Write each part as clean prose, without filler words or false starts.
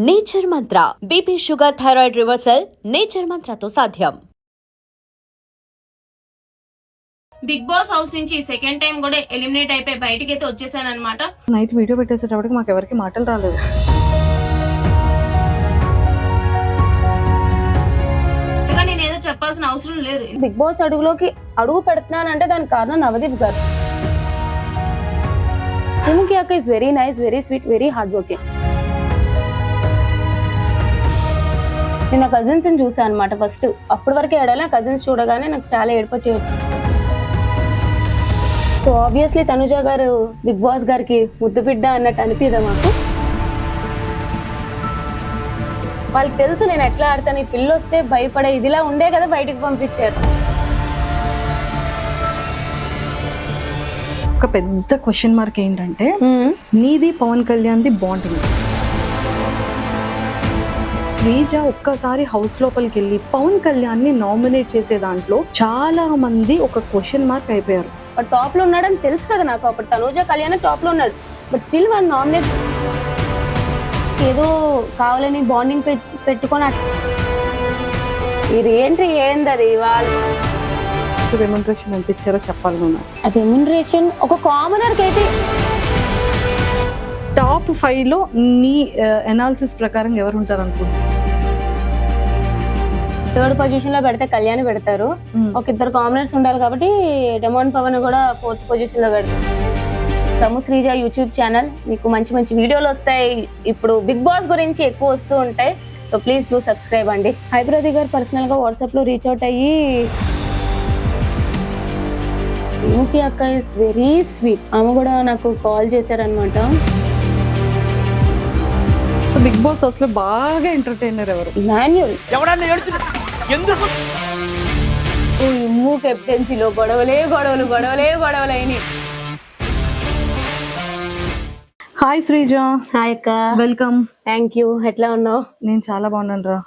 Nature Mantra BP sugar thyroid reversal nature మంత్రతో సాధ్యం. Bigg Boss house నుంచి సెకండ్ టైం కూడా ఎలిమినేట్ అయిపోయి బయటికి అయితే వచ్చేసాను అనమాట. నైట్ వీడియో పెట్టేసేటప్పటికి మాకు ఎవరికి మాటలు రాలేదు. నేను ఏదో చెప్పాల్సిన అవసరం లేదు. బిగ్ బాస్ అడుగులోకి అడుగు పెడుతున్నానంటే దానికి కారణం నవదీప్ గారు. సుముఖి అక్క is very nice, very sweet, very hard working. నేను నా కజిన్స్ ని చూసాను అనమాట ఫస్ట్. అప్పటి వరకు ఏడాలి కజిన్స్ చూడగానే నాకు చాలా ఏడుపొచ్చేది. సో ఆబ్వియస్లీ తనుజ గారు బిగ్ బాస్ గారికి ముద్దు బిడ్డ అన్నట్టు అనిపిదా మాకు. వాళ్ళకి తెలుసు నేను ఎట్లా ఆడతాను, ఈ పిల్ల వస్తే భయపడే ఇదిలా ఉండే కదా బయటకు పంపించారు. ఒక పెద్ద క్వశ్చన్ మార్క్ ఏంటంటే నీది పవన్ కళ్యాణ్ది బాండింగ్. శ్రీజ ఒక్కసారి హౌస్ లోపలికి వెళ్ళి పవన్ కళ్యాణ్ ని నామినేట్ చేసే దాంట్లో చాలా మంది ఒక క్వశ్చన్ మార్క్ అయిపోయారు. బట్ టాప్ లో ఉన్నాడని తెలుసు కదా నాకు. అప్పుడు తనుజ కళ్యాణ్ టాప్ లో ఉన్నాడు, బట్ స్టిల్ వాళ్ళు నామినేట్ ఏదో కావాలని బాండింగ్ పెట్టుకొని ఇది ఏంది అది వాళ్ళు రెమ్యునరేషన్ ఎంత ఇచ్చారో చెప్పాలి. రెమ్యునరేషన్ ఒక కామనర్ కి అయితే టాప్ 5 లో నీ అనాలిసిస్ ప్రకారం ఎవరు ఉంటారు అనుకుంటున్నారు? థర్డ్ పొజిషన్ లో పెడితే కళ్యాణ్ పెడతారు. ఒక ఇద్దరు కామనర్స్ ఉండాలి కాబట్టి డెమోన్ పవన్ కూడా 4th పొజిషన్ లో పెడతారు. తము శ్రీజ యూట్యూబ్ ఛానల్, మీకు మంచి మంచి వీడియోలు వస్తాయి. ఇప్పుడు బిగ్ బాస్ గురించి ఎక్కువ వస్తూ ఉంటాయి. సో ప్లీజ్ డూ సబ్స్క్రైబ్ అండి. హైబ్రది గారు పర్సనల్ గా వాట్సాప్ లో రీచ్ అవుట్ అయ్యి సుముఖి అక్క ఇస్ వెరీ స్వీట్, ఆమె కూడా నాకు కాల్ చేశారనమాట. బిగ్ బాస్ హౌస్ లో బాగా ఎంటర్టైనర్ ఎవరు? మాన్యుల్. కెప్టెన్సీలో గొడవలే అయినాయి. హాయ్ శ్రీజ. హాయ్ అక్క. వెల్కమ్. Thank you. ఎట్లా ఉన్నావు? నేను చాలా బాగున్నాను రా.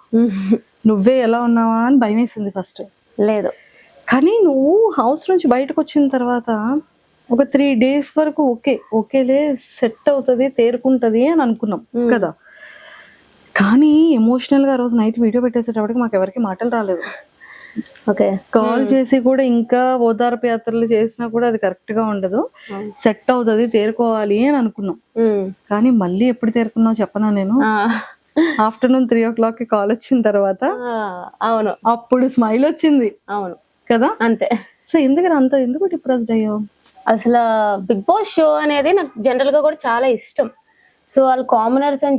నువ్వే ఎలా ఉన్నావా అని భయం వేసింది ఫస్ట్. లేదు, కానీ నువ్వు హౌస్ నుంచి బయటకు వచ్చిన తర్వాత ఒక 3 days వరకు ఓకేలే సెట్ అవుతుంది, తేరుకుంటది అని అనుకున్నాం కదా. కానీ ఎమోషనల్ గా రోజు నైట్ వీడియో పెట్టేసేటప్పటికి మాకు ఎవరికి మాటలు రాలేదు. ఓకే, కాల్ చేసి కూడా ఇంకా ఓదార్పు యాత్రలు చేసినా కూడా అది కరెక్ట్ గా ఉండదు, సెట్ అవుతుంది, తేరుకోవాలి అని అనుకున్నాం. కానీ మళ్ళీ ఎప్పుడు తేరుకున్నావు చెప్పనా? నేను ఆఫ్టర్నూన్ 3 o'clock కి కాల్ వచ్చిన తర్వాత అవును అప్పుడు స్మైల్ వచ్చింది. అవును కదా, అంతే. సో ఎందుకు డిప్రెస్డ్ అయ్యావు? అసలు బిగ్ బాస్ షో అనేది నాకు జనరల్ గా కూడా చాలా ఇష్టం. సో వాళ్ళు కామనర్స్ అని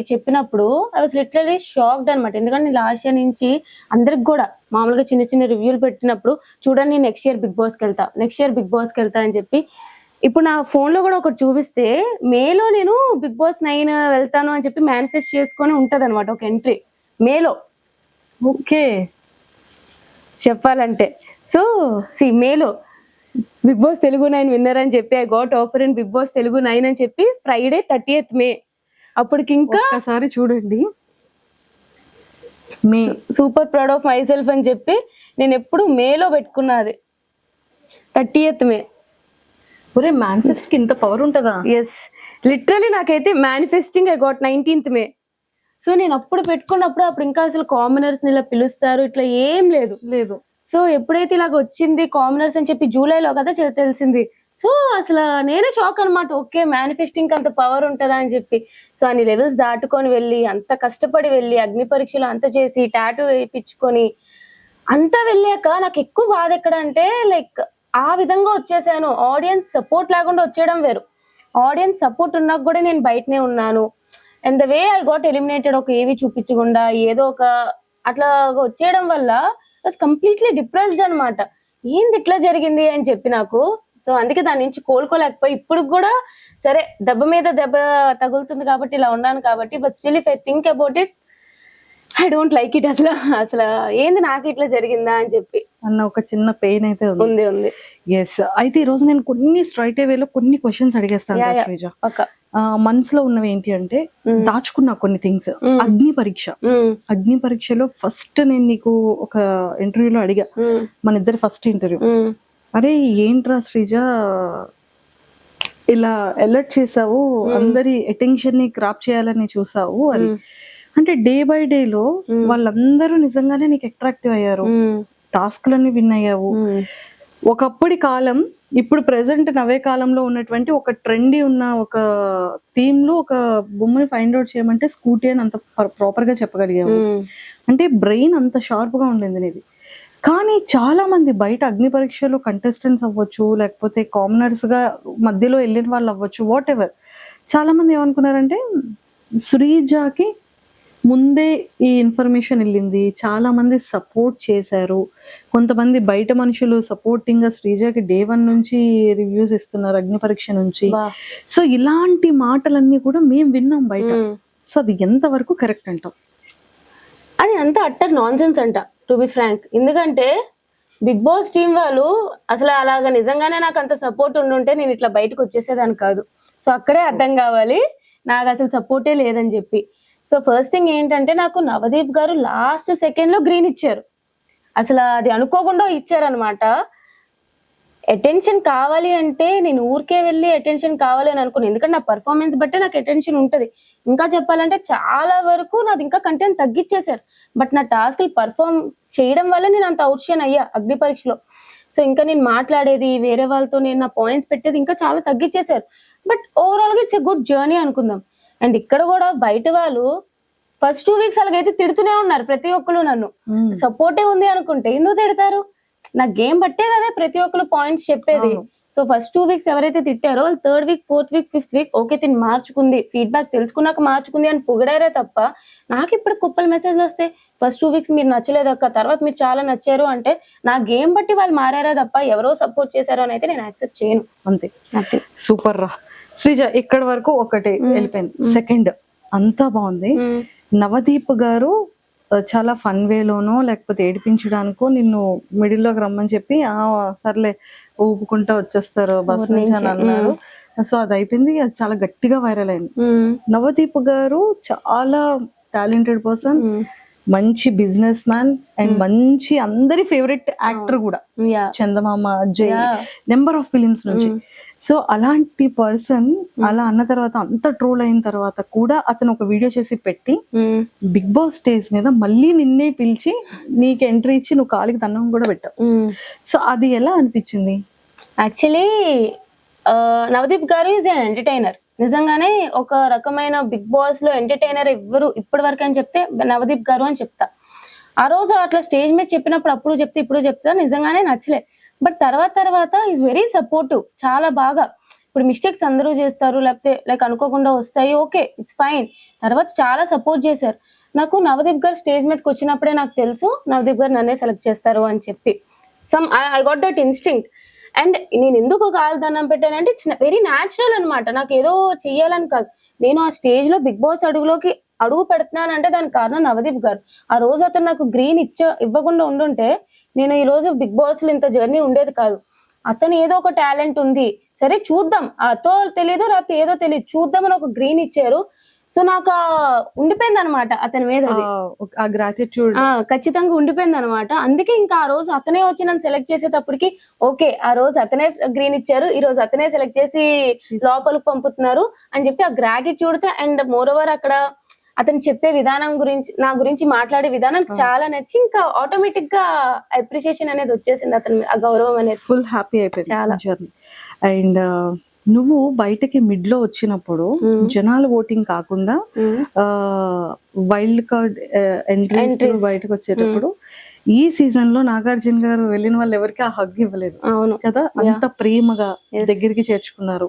చెప్పినప్పుడు ఐ వాజ్ లిటరలీ షాక్డ్ అనమాట. ఎందుకంటే నేను లాస్ట్ ఇయర్ నుంచి అందరికి కూడా మామూలుగా చిన్న చిన్న రివ్యూలు పెట్టినప్పుడు చూడండి నెక్స్ట్ ఇయర్ బిగ్ బాస్కి వెళ్తా అని చెప్పి, ఇప్పుడు నా ఫోన్ లో కూడా ఒకటి చూపిస్తే మేలో నేను బిగ్ బాస్ 9 వెళ్తాను అని చెప్పి మేనిఫెస్ట్ చేసుకొని ఉంటది అనమాట ఒక ఎంట్రీ మేలో. ఓకే, చెప్పాలంటే సో మేలో బిగ్ బాస్ తెలుగు 9 విన్నర్ అని చెప్పి I got offer in Bigg Boss Telugu 9 అని చెప్పి ఫ్రైడే 30th May. అప్పటికి ఇంకా ఒకసారి చూడండి, super proud of my self అని చెప్పి నేను ఎప్పుడు మేలో పెట్టుకున్నది 30th May. ఒరే మేనిఫెస్ట్ కి ఇంత పవర్ ఉంటుందా? ఎస్, లిటరలీ నాకైతే manifesting I got 19th May. So నేను అప్పుడు పెట్టుకున్నప్పుడు అప్పుడు ఇంకా అసలు కామనర్స్ ఇలా పిలుస్తారు ఇట్లా ఏం లేదు. సో ఎప్పుడైతే ఇలాగ వచ్చింది కామనర్స్ అని చెప్పి జూలైలో కదా తెలిసింది. సో అసలు నేనే షాక్ అనమాట. ఓకే, మేనిఫెస్టింగ్ అంత పవర్ ఉంటుందా అని చెప్పి. సో అన్ని లెవెల్స్ దాటుకొని వెళ్ళి అంత కష్టపడి వెళ్ళి అగ్ని పరీక్షలు అంత చేసి టాటూ వేయించుకొని అంతా వెళ్ళాక నాకు ఎక్కువ బాధ ఎక్కడ అంటే లైక్ ఆ విధంగా వచ్చేసాను. ఆడియన్స్ సపోర్ట్ లేకుండా వచ్చేయడం వేరు, ఆడియన్స్ సపోర్ట్ ఉన్నాక కూడా నేను బయటనే ఉన్నాను. And the way I got eliminated, ఒక ఏవి చూపించకుండా ఏదో ఒక అట్లా వచ్చేయడం వల్ల కంప్లీట్లీ డిప్రెస్డ్ అనమాట. ఏంది ఇట్లా జరిగింది అని చెప్పి నాకు. సో అందుకే దాని నుంచి కోలుకోలేకపోయి ఇప్పుడు కూడా సరే దెబ్బ మీద దెబ్బ తగులుతుంది కాబట్టి ఇలా ఉన్నాను కాబట్టి, but still if I think about it I don't like it. అసలు ఏంది నాకు ఇట్లా జరిగిందా అని చెప్పి అన్న ఒక చిన్న పెయిన్ అయితే ఉంది. ఎస్, అయితే ఈ రోజు నేను కొన్ని స్ట్రైట్ వేలో కొన్ని క్వశ్చన్స్ అడిగేస్తాను శ్రీజ. మనసులో ఉన్నవి ఏంటి అంటే దాచుకున్నా కొన్ని థింగ్స్. అగ్ని పరీక్షలో ఫస్ట్ నేను నీకు ఒక ఇంటర్వ్యూలో అడిగా, మన ఇద్దరు ఫస్ట్ ఇంటర్వ్యూ, అరే ఏంట్రా శ్రీజ ఇలా అలర్ట్ చేసావు, అందరి అటెన్షన్ ని క్రాప్ చేయాలని చూసావు అని. అంటే డే బై డే లో వాళ్ళందరూ నిజంగానే నీకు అట్రాక్టివ్ అయ్యారు, టాస్క్లన్నీ విన్ అయ్యావు. ఒకప్పటి కాలం ఇప్పుడు ప్రెసెంట్ నవే కాలంలో ఉన్నటువంటి ఒక ట్రెండీ ఉన్న ఒక థీమ్ లో ఒక బొమ్మని ఫైండ్ అవుట్ చేయమంటే స్కూటీ అని అంత ప్రాపర్ గా చెప్పగలిగావు. అంటే బ్రెయిన్ అంత షార్ప్ గా ఉండింది నీది. కానీ చాలా మంది బయట అగ్ని పరీక్షలో కంటెస్టెంట్స్ అవ్వచ్చు, లేకపోతే కామనర్స్ గా మధ్యలో వెళ్ళిన వాళ్ళు అవ్వచ్చు, వాట్ ఎవర్, చాలా మంది ఏమనుకున్నారంటే శ్రీజాకి ముందే ఈ ఇన్ఫర్మేషన్ వెళ్ళింది, చాలా మంది సపోర్ట్ చేశారు, కొంతమంది బయట మనుషులు సపోర్టింగ్ గా శ్రీజాకి డే 1 నుంచి రివ్యూస్ ఇస్తున్నారు అగ్ని పరీక్ష నుంచి. సో ఇలాంటి మాటలన్నీ కూడా మేము విన్నాం బయట. సో అది ఎంత వరకు కరెక్ట్ అంటాం? అది అంతా అట్టర్ నాన్ సెన్స్ అంట, టు బి ఫ్రాంక్. ఎందుకంటే బిగ్ బాస్ టీం వాళ్ళు అసలు అలాగా నిజంగానే నాకు అంత సపోర్ట్ ఉండుంటే నేను ఇట్లా బయటకు వచ్చేసేదాన్ని కాదు. సో అక్కడే అర్థం కావాలి నాకు అసలు సపోర్టే లేదని చెప్పి. సో ఫస్ట్ థింగ్ ఏంటంటే నాకు నవదీప్ గారు లాస్ట్ సెకండ్ లో గ్రీన్ ఇచ్చారు. అసలు అది అనుకోకుండా ఇచ్చారనమాట. అటెన్షన్ కావాలి అంటే నేను ఊరికే వెళ్ళి అటెన్షన్ కావాలి అని అనుకున్నాను. ఎందుకంటే నా పర్ఫార్మెన్స్ బట్టే నాకు అటెన్షన్ ఉంటది. ఇంకా చెప్పాలంటే చాలా వరకు నాది ఇంకా కంటెంట్ తగ్గించేశారు. బట్ నా టాస్క్ పర్ఫార్మ్ చేయడం వల్ల నేను అంత అవుట్షైన్ అయ్యా అగ్ని పరీక్షలో. సో ఇంకా నేను మాట్లాడేది వేరే వాళ్ళతో, నేను నా పాయింట్స్ పెట్టేది ఇంకా చాలా తగ్గించేశారు. బట్ ఓవరాల్ గా ఇట్స్ ఎ గుడ్ జర్నీ అనుకుందాం. అండ్ ఇక్కడ కూడా బయట వాళ్ళు ఫస్ట్ 2 వీక్స్ అలాగైతే తిడుతూనే ఉన్నారు ప్రతి ఒక్కరు. నన్ను సపోర్టే ఉంది అనుకుంటే ఎందుకు తిడతారు? నా గేమ్ బట్టే కదా ప్రతి ఒక్కరు పాయింట్స్ చెప్పేది. సో ఫస్ట్ 2 వీక్స్ ఎవరైతే తిట్టారో వాళ్ళు 3rd week 4th week 5th week okay తిని మార్చుకుంది, ఫీడ్బ్యాక్ తెలుసుకున్నాక మార్చుకుంది అని పొగిడారే తప్ప నాకు ఇప్పుడు కుప్పలు మెసేజ్లు వస్తాయి ఫస్ట్ 2 వీక్స్ మీరు నచ్చలేదు అక్క, తర్వాత మీరు చాలా నచ్చారు అంటే నా గేమ్ బట్టి వాళ్ళు మారారా తప్ప ఎవరో సపోర్ట్ చేశారో అని అయితే నేను యాక్సెప్ట్ చేయను. అంతే. సూపర్ రా శ్రీజ. ఇక్కడ వరకు ఒకటి వెళ్ళిపోయింది. సెకండ్ అంతా బాగుంది. నవదీప్ గారు చాలా ఫన్ వేలోనో లేకపోతే ఏడిపించడానికో నిన్ను మిడిల్ లోకి రమ్మని చెప్పి సర్లే ఊపుకుంటా వచ్చేస్తారు బస్ నుంచి అని అన్నారు. సో అది అయిపోయింది, అది చాలా గట్టిగా వైరల్ అయింది. నవదీప్ గారు చాలా టాలెంటెడ్ పర్సన్, మంచి బిజినెస్ మ్యాన్ అండ్ మంచి అందరి ఫేవరెట్ యాక్టర్ కూడా. చందమామ, అజయ్, నెంబర్ ఆఫ్ ఫిలిమ్స్ నుంచి. సో అలాంటి పర్సన్ అలా అన్న తర్వాత అంత ట్రోల్ అయిన తర్వాత కూడా అతను ఒక వీడియో చేసి పెట్టి బిగ్ బాస్ స్టేజ్ మీద మళ్ళీ నిన్నే పిలిచి నీకు ఎంట్రీ ఇచ్చి నువ్వు కాలికి దండం కూడా పెట్టావు. సో అది ఎలా అనిపించింది? యాక్చువల్లీ నవదీప్ గారు ఈజ్ అన్ ఎంటర్టైనర్. నిజంగానే ఒక రకమైన బిగ్ బాస్ లో ఎంటర్టైనర్ ఎవ్వరు ఇప్పటి వరకు అని చెప్తే నవదీప్ గారు అని చెప్తా. ఆ రోజు అట్లా స్టేజ్ మీద చెప్పినప్పుడు అప్పుడు చెప్తే ఇప్పుడు చెప్తా నిజంగానే నచ్చలే. బట్ తర్వాత ఈజ్ వెరీ సపోర్టివ్, చాలా బాగా. ఇప్పుడు మిస్టేక్స్ అందరూ చేస్తారు, లేకపోతే లైక్ అనుకోకుండా వస్తాయి, ఓకే ఇట్స్ ఫైన్. తర్వాత చాలా సపోర్ట్ చేశారు. నాకు నవదీప్ గారు స్టేజ్ మీదకి వచ్చినప్పుడే నాకు తెలుసు నవదీప్ గారు నన్నే సెలెక్ట్ చేస్తారు అని చెప్పి. I got that instinct. And నేను ఎందుకు కాలుదన్నం పెట్టానంటే ఇట్స్ వెరీ న్యాచురల్ అనమాట. నాకు ఏదో చెయ్యాలని కాదు, నేను ఆ స్టేజ్ లో బిగ్ బాస్ అడుగు పెడుతున్నానంటే దానికి కారణం నవదీప్ గారు. ఆ రోజు అతను నాకు గ్రీన్ ఇవ్వకుండా ఉండుంటే నేను ఈ రోజు బిగ్ బాస్ లో ఇంత జర్నీ ఉండేది కాదు. అతను ఏదో ఒక టాలెంట్ ఉంది, సరే చూద్దాం, అతో తెలీదు రాత్రి ఏదో తెలియదు చూద్దాం అని ఒక గ్రీన్ ఇచ్చారు. సో నాకు ఉండిపోయింది అనమాట అతని మీద గ్రాటిట్యూడ్ ఖచ్చితంగా ఉండిపోయింది అనమాట. అందుకే ఇంకా ఆ రోజు అతనే వచ్చి నన్ను సెలెక్ట్ చేసేటప్పటికి ఓకే ఆ రోజు అతనే గ్రీన్ ఇచ్చారు, ఈ రోజు అతనే సెలెక్ట్ చేసి లోపలికి పంపుతున్నారు అని చెప్పి ఆ గ్రాటిట్యూడ్ తో అండ్ మోర్ ఓవర్ అక్కడ అతను చెప్పే విధానం గురించి నా గురించి మాట్లాడే విధానం చాలా నచ్చి ఇంకా ఆటోమేటిక్ గా అప్రిషియేషన్ అనేది వచ్చేసింది అతని ఆ గౌరవం అనేది. ఫుల్ హ్యాపీ అయిపోయింది చాలా జర్నీ. అండ్ నువ్వు బయటకి మిడ్ లో వచ్చినప్పుడు జనాల ఓటింగ్ కాకుండా వైల్డ్ కార్డ్ ఎంట్రీస్ బయటకు వచ్చేటప్పుడు ఈ సీజన్ లో నాగార్జున గారు వెళ్ళిన వాళ్ళు ఎవరికి ఆ హగ్ ఇవ్వలేదు. అవును కదా, అంత ప్రేమగా దగ్గరికి చేర్చుకున్నారు.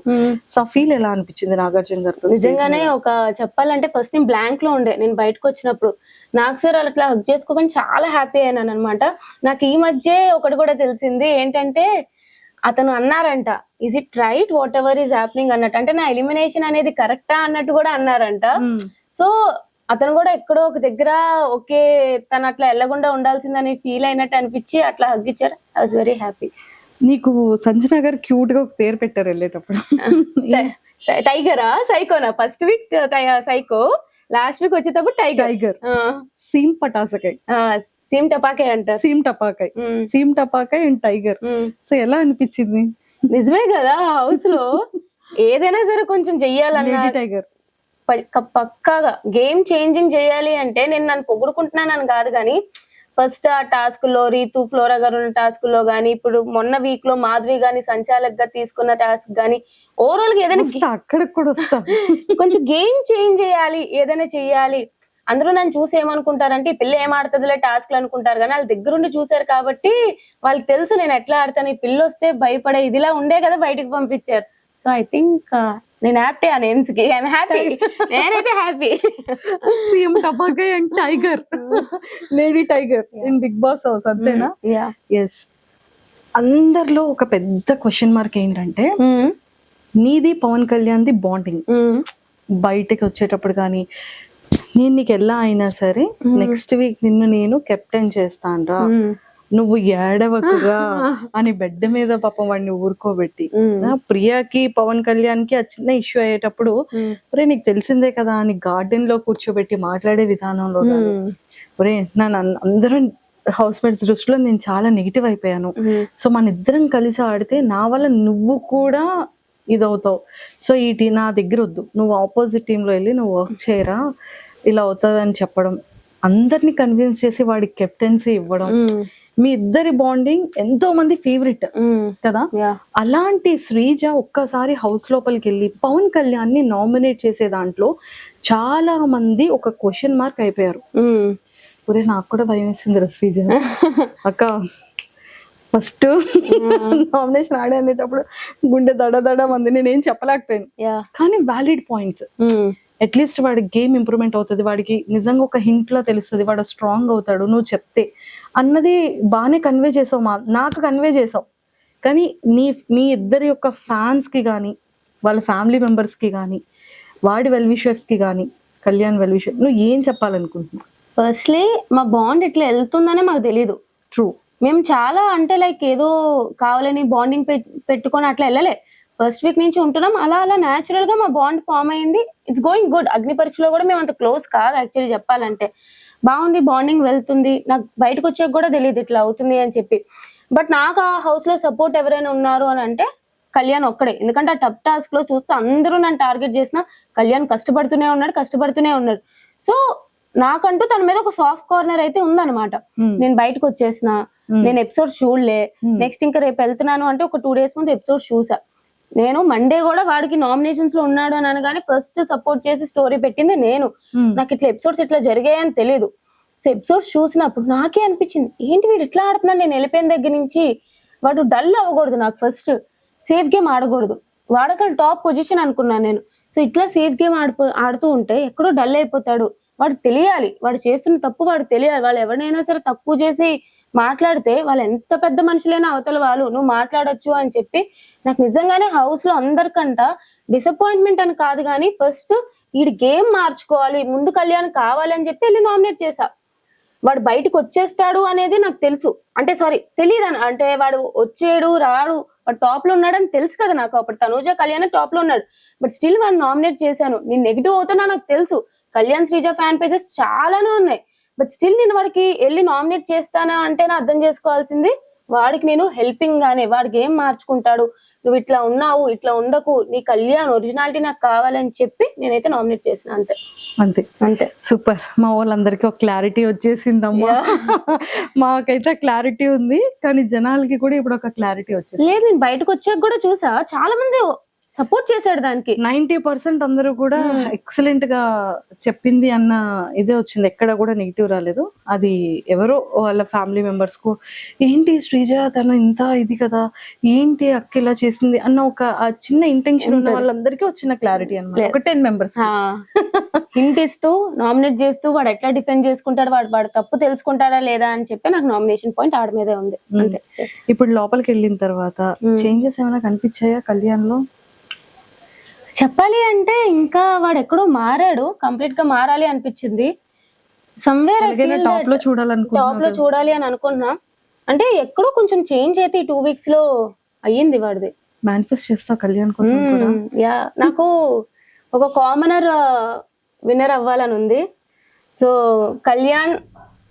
సో ఫీల్ ఎలా అనిపించింది నాగార్జున గారితో? నిజంగానే ఒక చెప్పాలంటే ఫస్ట్ నేను బ్లాంక్ లో ఉండే, నేను బయటకు వచ్చినప్పుడు నాకు సార్ అట్లా హగ్ చేసుకోకుండా చాలా హ్యాపీ అయినాను అనమాట. నాకు ఈ మధ్య ఒకటి కూడా తెలిసింది ఏంటంటే అతను అన్నారంట is it right what ever is happening అన్నట్టు, అంటే నా ఎలిమినేషన్ అనేది కరెక్టా అన్నట్టు కూడా అన్నారంట. సో అతను కూడా ఎక్కడో ఒక దగ్గర ఓకే తను అట్లా వెళ్ళకుండా ఉండాల్సిందని ఫీల్ అయినట్టు అనిపించి అట్లా హగ్ ఇచ్చారు. I was very happy. నీకు సంజన గారు క్యూట్ గా ఒక పేరు పెట్టారు వెళ్ళేటప్పుడు, టైగరా సైకోనా? First week psycho, last week వచ్చేటప్పుడు టైగర్. సీమ్ పటాసకాయ్, సీమ్ టపాకాయ్ అంటారు. సీమ్ టపాకాయ్ అండ్ టైగర్. సో ఎలా అనిపించింది? నిజమే కదా, హౌస్ లో ఏదైనా సరే కొంచెం చెయ్యాలన్నా లేడీ టైగర్. పక్కాగా గేమ్ చేంజింగ్ చేయాలి అంటే నేను నన్ను పొగుడుకుంటున్నానని కాదు కానీ ఫస్ట్ ఆ టాస్క్ లో రీతు ఫ్లోరా గారు ఉన్న టాస్క్ లో గానీ ఇప్పుడు మొన్న వీక్ లో మాధవి గాని సంచాలక్ గా తీసుకున్న టాస్క్ గానీ ఓవరాల్ గా ఏదైనా అక్కడికి కూడా వస్తా. కొంచెం గేమ్ చేంజ్ చేయాలి, ఏదైనా చెయ్యాలి. అందరూ నన్ను చూసి ఏమనుకుంటారంటే ఈ పిల్ల ఏం ఆడుతుందిలే టాస్క్లు అనుకుంటారు కానీ వాళ్ళ దగ్గరుండి చూసారు కాబట్టి వాళ్ళకి తెలుసు నేను ఎట్లా ఆడతాను. ఈ పిల్ల వస్తే భయపడే ఇదిలా ఉండే కదా బయటకు పంపించారు. సో ఐ థింక్ నేను హ్యాపీ ఆ నేమ్స్ కి ఐఎమ్ హ్యాపీ. నేనైతే హ్యాపీ. సీఎం టపాకాయ్ and tiger, lady tiger in Bigg Boss house అంతేనా? ఎస్. అందరిలో ఒక పెద్ద క్వశ్చన్ మార్క్ ఏంటంటే నీది పవన్ కళ్యాణ్ ది బాండింగ్. బయటకి వచ్చేటప్పుడు కానీ నేను నీకు ఎలా అయినా సరే నెక్స్ట్ వీక్ నిన్ను నేను కెప్టెన్ చేస్తాను రా, నువ్వు ఏడవకురా అని బెడ్ మీద పాపం వాడిని ఊరుకోబెట్టి, ప్రియాకి పవన్ కళ్యాణ్ కి ఆ చిన్న ఇష్యూ అయ్యేటప్పుడు ఒరే నీకు తెలిసిందే కదా అని గార్డెన్ లో కూర్చోబెట్టి మాట్లాడే విధానంలో ఒరే నన్ను అందరూ హౌస్ మేట్స్ దృష్టిలో నేను చాలా నెగిటివ్ అయిపోయాను. సో మన ఇద్దరం కలిసి ఆడితే నా వల్ల నువ్వు కూడా ఇదవుతావు. సో ఈ నా దగ్గర వద్దు, నువ్వు ఆపోజిట్ టీమ్ లో వెళ్ళి నువ్వు వర్క్ చేయరా, ఇలా అవుతుంది అని చెప్పడం, అందరినీ కన్విన్స్ చేసి వాడికి కెప్టెన్సీ ఇవ్వడం. మీ ఇద్దరి బాండింగ్ ఎంతో మంది ఫేవరెట్ కదా. అలాంటి శ్రీజ ఒక్కసారి హౌస్ లోపలికి వెళ్ళి పవన్ కళ్యాణ్ ని నామినేట్ చేసే దాంట్లో చాలా మంది ఒక క్వశ్చన్ మార్క్ అయిపోయారు. ఒరే నాకు కూడా భయం వేసింది శ్రీజ అక్క. ఫస్ట్ నామినేషన్ ఆడే అనేటప్పుడు గుండె దడ మంది, నేనేం చెప్పలేకపోయాను. కానీ వ్యాలిడ్ పాయింట్స్. అట్లీస్ట్ వాడి గేమ్ ఇంప్రూవ్మెంట్ అవుతుంది, వాడికి నిజంగా ఒక హింట్ లో తెలుస్తుంది, వాడు స్ట్రాంగ్ అవుతాడు నువ్వు చెప్తే అన్నది బాగానే కన్వే చేసావు, నాకు కన్వే చేసావు. కానీ మీ ఇద్దరి యొక్క ఫ్యాన్స్ కి కానీ వాళ్ళ ఫ్యామిలీ మెంబర్స్ కి కానీ వాడి వెల్ విషర్స్ కి కానీ కళ్యాణ్ వెల్ విషర్ నువ్వు ఏం చెప్పాలనుకుంటున్నావు? ఫస్ట్లీ మా బాండ్ ఇట్లా వెళ్తుందనే మాకు తెలీదు. ట్రూ. మేము చాలా అంటే లైక్ ఏదో కావాలని బాండింగ్ పెట్టుకొని అట్లా వెళ్ళలే. ఫస్ట్ వీక్ నుంచి ఉంటున్నాం, అలా అలా న్యాచురల్ గా మా బాండ్ ఫామ్ అయింది. It's going good. అగ్ని పరీక్షలో కూడా మేము అంత క్లోజ్ కాదు యాక్చువల్లీ చెప్పాలంటే. బాగుంది, బాండింగ్ వెళ్తుంది. నాకు బయటకు వచ్చాక కూడా తెలియదు ఇట్లా అవుతుంది అని చెప్పి. బట్ నాకు ఆ హౌస్ లో సపోర్ట్ ఎవరైనా ఉన్నారు అని అంటే కళ్యాణ్ ఒక్కడే. ఎందుకంటే ఆ టఫ్ టాస్క్ లో చూస్తే అందరూ నన్ను టార్గెట్ చేసిన కళ్యాణ్ కష్టపడుతూనే ఉన్నాడు. సో నాకంటూ తన మీద ఒక సాఫ్ట్ కార్నర్ అయితే ఉందన్నమాట. నేను బయటకు వచ్చేసిన, నేను ఎపిసోడ్ చూడలే, నెక్స్ట్ ఇంకా రేపు వెళ్తున్నాను అంటే ఒక 2 days ముందు ఎపిసోడ్ చూసా. నేను మండే కూడా వాడికి నామినేషన్స్ లో ఉన్నాడు అని అనగానే ఫస్ట్ సపోర్ట్ చేసి స్టోరీ పెట్టింది నేను. నాకు ఇట్లా ఎపిసోడ్స్ ఇట్లా జరిగాయని తెలియదు. సో ఎపిసోడ్స్ చూసినప్పుడు నాకే అనిపించింది ఏంటి వీడు ఇట్లా ఆడుతున్నాడు. నేను వెళ్ళిపోయిన దగ్గర నుంచి వాడు డల్ అవ్వకూడదు, నాకు ఫస్ట్ సేఫ్ గేమ్ ఆడకూడదు. వాడు అసలు టాప్ పొజిషన్ అనుకున్నాను నేను. సో ఇట్లా సేఫ్ గేమ్ ఆడుతూ ఉంటే ఎక్కడో డల్ అయిపోతాడు. వాడు తెలియాలి, వాడు చేస్తున్న తప్పు వాడు తెలియాలి. వాళ్ళు ఎవరినైనా సరే తక్కువ చేసి మాట్లాడితే వాళ్ళు ఎంత పెద్ద మనుషులైనా అవతల వాళ్ళు నువ్వు మాట్లాడొచ్చు అని చెప్పి నాకు నిజంగానే హౌస్ లో అందరికంట డిసప్పాయింట్మెంట్ అని కాదు కానీ ఫస్ట్ ఈ గేమ్ మార్చుకోవాలి, ముందు కళ్యాణ్ కావాలి అని చెప్పి వెళ్ళి నామినేట్ చేశా. వాడు బయటకు వచ్చేస్తాడు అనేది నాకు తెలుసు, అంటే సారీ తెలియదు అంటే వాడు వచ్చేడు రాడు, వాడు టాప్ లో ఉన్నాడని తెలుసు కదా నాకు. అప్పుడు తనూజ కళ్యాణ్ టాప్ లో ఉన్నాడు, బట్ స్టిల్ వాడు నామినేట్ చేశాను. నేను నెగిటివ్ అవుతున్నా నాకు తెలుసు. కళ్యాణ్ శ్రీజ ఫ్యాన్ పేజెస్ చాలానే ఉన్నాయి, బట్ స్టిల్ నేను వాడికి వెళ్ళి నామినేట్ చేస్తానా అంటే అర్థం చేసుకోవాల్సింది వాడికి నేను హెల్పింగ్ గానే వాడికి ఏం మార్చుకుంటాడు, నువ్వు ఇట్లా ఉన్నావు ఇట్లా ఉండకు, నీ కళ్యాణ్ ఒరిజినాలిటీ నాకు కావాలని చెప్పి నేనైతే నామినేట్ చేసిన. అంతే అంతే అంతే. సూపర్. మా వాళ్ళందరికీ ఒక క్లారిటీ వచ్చేసిందమ్మా. మాకైతే క్లారిటీ ఉంది కానీ జనాలకి కూడా ఇప్పుడు ఒక క్లారిటీ వచ్చేసింది. లేదు నేను బయటకు వచ్చాక కూడా చూసా చాలా మంది సపోర్ట్ చేశాడు దానికి. 90% అందరూ కూడా ఎక్సలెంట్ గా చెప్పింది అన్న ఇదే వచ్చింది, ఎక్కడ కూడా నెగిటివ్ రాలేదు. అది ఎవరో వాళ్ళ ఫ్యామిలీ మెంబర్స్ కు ఏంటి శ్రీజ తను ఇంత ఇది కదా, ఏంటి అక్క ఇలా చేసింది అన్న ఒక చిన్న ఇంటెన్షన్ ఉన్న వాళ్ళందరికీ వచ్చిన క్లారిటీ అన్నమాట. ఒక 10 members హింట్ ఇస్తూ నామినేట్ చేస్తూ వాడు ఎట్లా డిఫెండ్ చేసుకుంటాడు, వాడు తప్పు తెలుసుకుంటాడా లేదా అని చెప్పి నాకు నామినేషన్ పాయింట్ ఆడ మీదే ఉంది. అంతే. ఇప్పుడు లోపలికి వెళ్ళిన తర్వాత చేంజెస్ ఏమైనా కనిపించాయా కళ్యాణ్ లో? చెప్పాలి అంటే ఇంకా వాడు ఎక్కడో మారాడు, కంప్లీట్ గా మారాలి అనిపించింది. సమ్వేర్ టాప్ లో చూడాలి అని అనుకున్నా. అంటే ఎక్కడో కొంచెం చేంజ్ అయితే ఈ 2 weeks లో అయ్యింది వాడిది. మేనిఫెస్ట్ చేస్తా కళ్యాణ్ కోసం కూడా. యా నాకు ఒక కామనర్ విన్నర్ అవ్వాలని ఉంది. సో కళ్యాణ్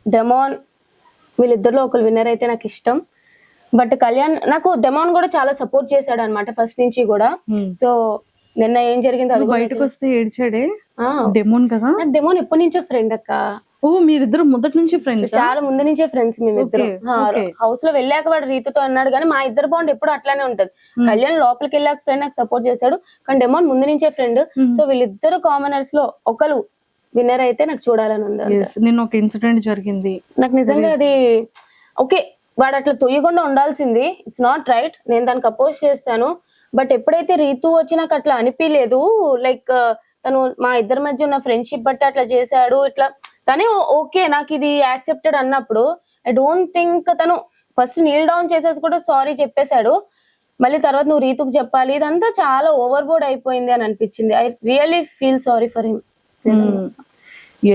డెమాన్ వీళ్ళిద్దరిలో ఒకరు విన్నర్ అయితే నాకు ఇష్టం. బట్ కళ్యాణ్ నాకు డెమాన్ కూడా చాలా సపోర్ట్ చేశాడు అనమాట ఫస్ట్ నుంచి కూడా. సో నిన్న ఏం జరిగిందో అది నువ్వు కూడా బయటకు వస్తే ఏడ్చాడే ఆ, డెమోన్ కదా. నాకు డెమోన్ ఎప్పటి నుంచో ఫ్రెండ్ అక్క, ఓ మీరిద్దరు మొదటి నుంచి ఫ్రెండ్స్. చాలా ముందు నుంచే ఫ్రెండ్స్ మేమిద్దరం. Okay. హౌస్ లో వెళ్ళాక వాడు రీతుతో అన్నాడు కానీ మా ఇద్దరు బాండ్ ఎప్పుడు అట్లానే ఉంటది. కళ్యాణ్ లోపలికి వెళ్ళాక ఫ్రెండ్ నాకు సపోర్ట్ చేశాడు, కానీ డెమోన్ ముందు నుంచే ఫ్రెండ్. సో వీళ్ళిద్దరు కామనర్స్ లో ఒకరు విన్నర్ అయితే నాకు చూడాలని ఉంది. నిన్న ఒక ఇన్సిడెంట్ జరిగింది. నాకు నిజంగా అది ఓకే, వాడు అట్లా తొయ్యకుండా ఉండాల్సింది. ఇట్స్ నాట్ రైట్, నేను దానికి అపోజ్ చేస్తాను. బట్ ఎప్పుడైతే రీతు వచ్చి నాకు అట్లా అనిపించలేదు, లైక్ తను మా ఇద్దరి మధ్య ఉన్న ఫ్రెండ్షిప్ బట్టి అట్లా చేశాడు ఇట్లా, తనే ఓకే నాకు ఇది యాక్సెప్టెడ్ అన్నప్పుడు ఐ డోంట్ థింక్ తను ఫస్ట్ నీల్ డౌన్ చేసేసి కూడా సారీ చెప్పేశాడు. మళ్ళీ తర్వాత నువ్వు రీతుకు చెప్పాలి, ఇదంతా చాలా ఓవర్ బోర్డ్ అయిపోయింది అని అనిపించింది. I really feel sorry for him.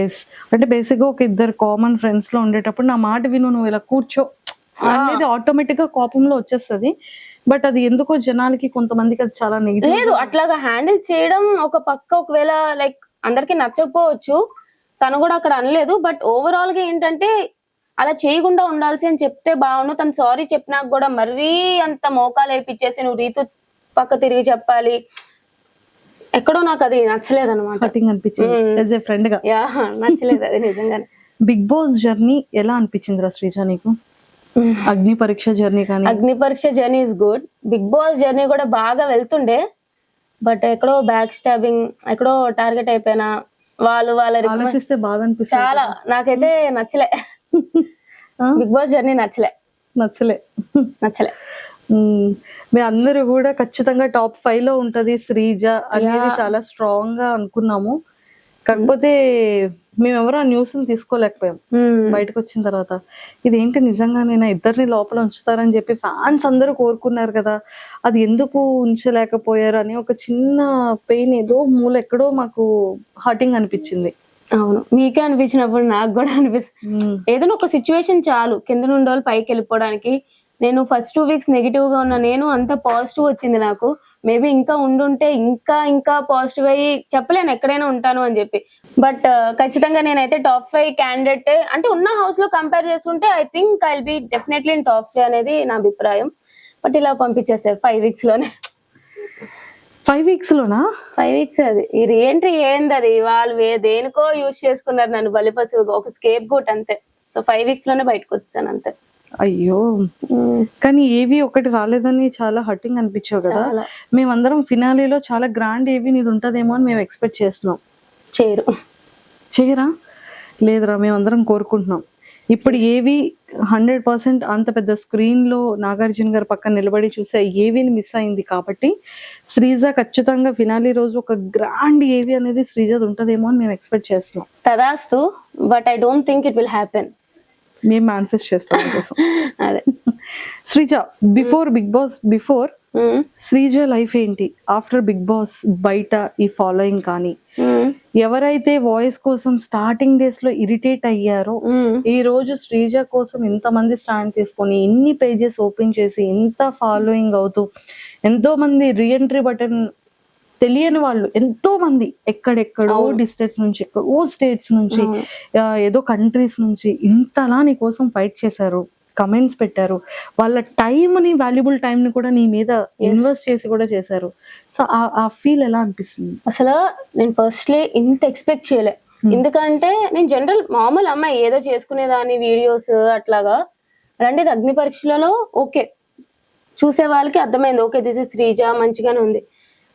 Yes, అంటే బేసిక్ గా ఒక ఇద్దరు కామన్ ఫ్రెండ్స్ లో ఉండేటప్పుడు నా మాట విను, నువ్వు ఇలా కూర్చో అనేది ఆటోమేటిక్ గా కోపంలో వచ్చేస్తది. బట్ అది ఎందుకో జనాలకి కొంతమందికి అది చాలా నెగిటివ్. లేదు, అట్లాగా హ్యాండిల్ చేయడం ఒక పక్క ఒకవేళ లైక్ అందరికి నచ్చకపోవచ్చు, తను కూడా అక్కడ అనలేదు. బట్ ఓవరాల్ గా ఏంటంటే అలా చేయకుండా ఉండాల్సి అని చెప్తే బాగుండు. తను సారీ చెప్పినాక కూడా మరీ అంత మోకాలు వేయించేసి నువ్వు రీతు పక్క తిరిగి చెప్పాలి, ఎక్కడో నాకు అది నచ్చలేదు అనమాట. కటింగ్ అనిపించింది యాజ్ ఏ ఫ్రెండ్ గా. యా, నచ్చలేదు అది నిజంగానే. బిగ్ బాస్ జర్నీ ఎలా అనిపించిందిరా శ్రీజ నీకు? అగ్ని పరీక్ష జర్నీ కానీ. Agni Pariksha journey is good. Bigg Boss journey కూడా బాగా వెళ్తుండే, బట్ ఎక్కడో బ్యాక్ స్టాబింగ్, ఎక్కడో టార్గెట్ అయిపోయినా. వాళ్ళు ఆలోచిస్తే బాగా అనిపిస్తుంది. చాలా నాకైతే నచ్చలే. బిగ్ బాస్ జర్నీ నచ్చలే. మీ అందరూ కూడా ఖచ్చితంగా టాప్ 5 లో ఉంటది శ్రీజ అనేది చాలా స్ట్రాంగ్ గా అనుకున్నాము. కాకపోతే మేమెవరో ఆ న్యూస్ ని తీసుకోలేకపోయాం. బయటకు వచ్చిన తర్వాత ఇదేంటి నిజంగా నేను ఇద్దరిని లోపల ఉంచుతారని చెప్పి ఫ్యాన్స్ అందరూ కోరుకున్నారు కదా, అది ఎందుకు ఉంచలేకపోయారు అని ఒక చిన్న పెయిన్ ఏదో మూల ఎక్కడో మాకు హర్టింగ్ అనిపించింది. అవును, మీకే అనిపించినప్పుడు నాకు కూడా అనిపిస్తుంది. ఏదైనా ఒక సిచ్యువేషన్ చాలు కింద నుండి వాళ్ళు పైకి వెళ్ళిపోవడానికి. నేను ఫస్ట్ 2 వీక్స్ నెగిటివ్ గా ఉన్నా, నేను అంత పాజిటివ్ వచ్చింది నాకు. మేబీ ఇంకా ఉండుంటే ఇంకా పాజిటివ్ అయ్యి చెప్పలేను ఎక్కడైనా ఉంటాను అని చెప్పి. బట్ ఖచ్చితంగా నేనైతే టాప్ 5 క్యాండిడేట్ అంటే ఉన్న హౌస్ లో కంపేర్ చేసుకుంటే I think I will be definitely in top 5 అనేది నా అభిప్రాయం. బట్ ఇలా పంపించేసారు 5 వీక్స్ లోనే. 5 వీక్స్ లోనా? 5 వీక్స్ అది ఈ రీఎంట్రీ ఏంది, అది వాళ్ళు దేనికో యూజ్ చేసుకున్నారు నన్ను బలిపశువుగా, ఒక స్కేప్ గోట్ అంతే. సో 5 వీక్స్ లోనే బయటకు వచ్చాను అంతే. అయ్యో, కానీ ఏవి ఒకటి రాలేదని చాలా హర్టింగ్ అనిపించావు కదా. మేమందరం ఫినాలీలో చాలా గ్రాండ్ ఏవి నీది ఉంటదేమో అని మేము ఎక్స్పెక్ట్ చేస్తున్నాం. చేయరా? లేదురా, మేమందరం కోరుకుంటున్నాం. ఇప్పుడు ఏవి 100% అంత పెద్ద స్క్రీన్ లో నాగార్జున గారు పక్కన నిలబడి చూసే ఏవిని మిస్ అయింది కాబట్టి శ్రీజ ఖచ్చితంగా ఫినాలీ రోజు ఒక గ్రాండ్ ఏవి అనేది శ్రీజ ఉంటదేమో అని మేము ఎక్స్పెక్ట్ చేస్తున్నాం. తదాస్తు, but I don't think it will happen. మేము మేనిఫెస్ట్ చేస్తాం కోసం. అదే Sreeja, Bigg Boss before Sreeja life ఏంటి, ఆఫ్టర్ బిగ్ బాస్ బయట ఈ ఫాలోయింగ్ కానీ, ఎవరైతే వాయిస్ కోసం స్టార్టింగ్ డేస్ లో ఇరిటేట్ అయ్యారో ఈ రోజు శ్రీజ కోసం ఇంతమంది స్టాండ్ తీసుకొని ఇన్ని పేజెస్ ఓపెన్ చేసి ఇంత ఫాలోయింగ్ అవుతూ ఎంతో మంది రీఎంట్రీ బటన్ తెలియని వాళ్ళు ఎంతో మంది ఎక్కడెక్కడో డిస్ట్రిక్ట్స్ నుంచి, ఎక్కడో స్టేట్స్ నుంచి, ఏదో కంట్రీస్ నుంచి ఇంతలా నీ కోసం ఫైట్ చేశారు, కమెంట్స్ పెట్టారు, వాళ్ళ టైంని, వాల్యుబుల్ టైంని కూడా నీ మీద ఇన్వెస్ట్ చేసి కూడా చేశారు. సో ఆ ఫీల్ ఎలా అనిపిస్తుంది? అసలు నేను ఫస్ట్లీ ఇంత ఎక్స్పెక్ట్ చేయలే. ఎందుకంటే నేను జనరల్ మామూలు అమ్మాయి, ఏదో చేసుకునేదాన్ని వీడియోస్ అట్లాగా. అలాంటిది అగ్ని పరీక్షలలో ఓకే చూసే వాళ్ళకి అర్థమైంది, ఓకే దిస్ ఇస్ శ్రీజ మంచిగానే ఉంది.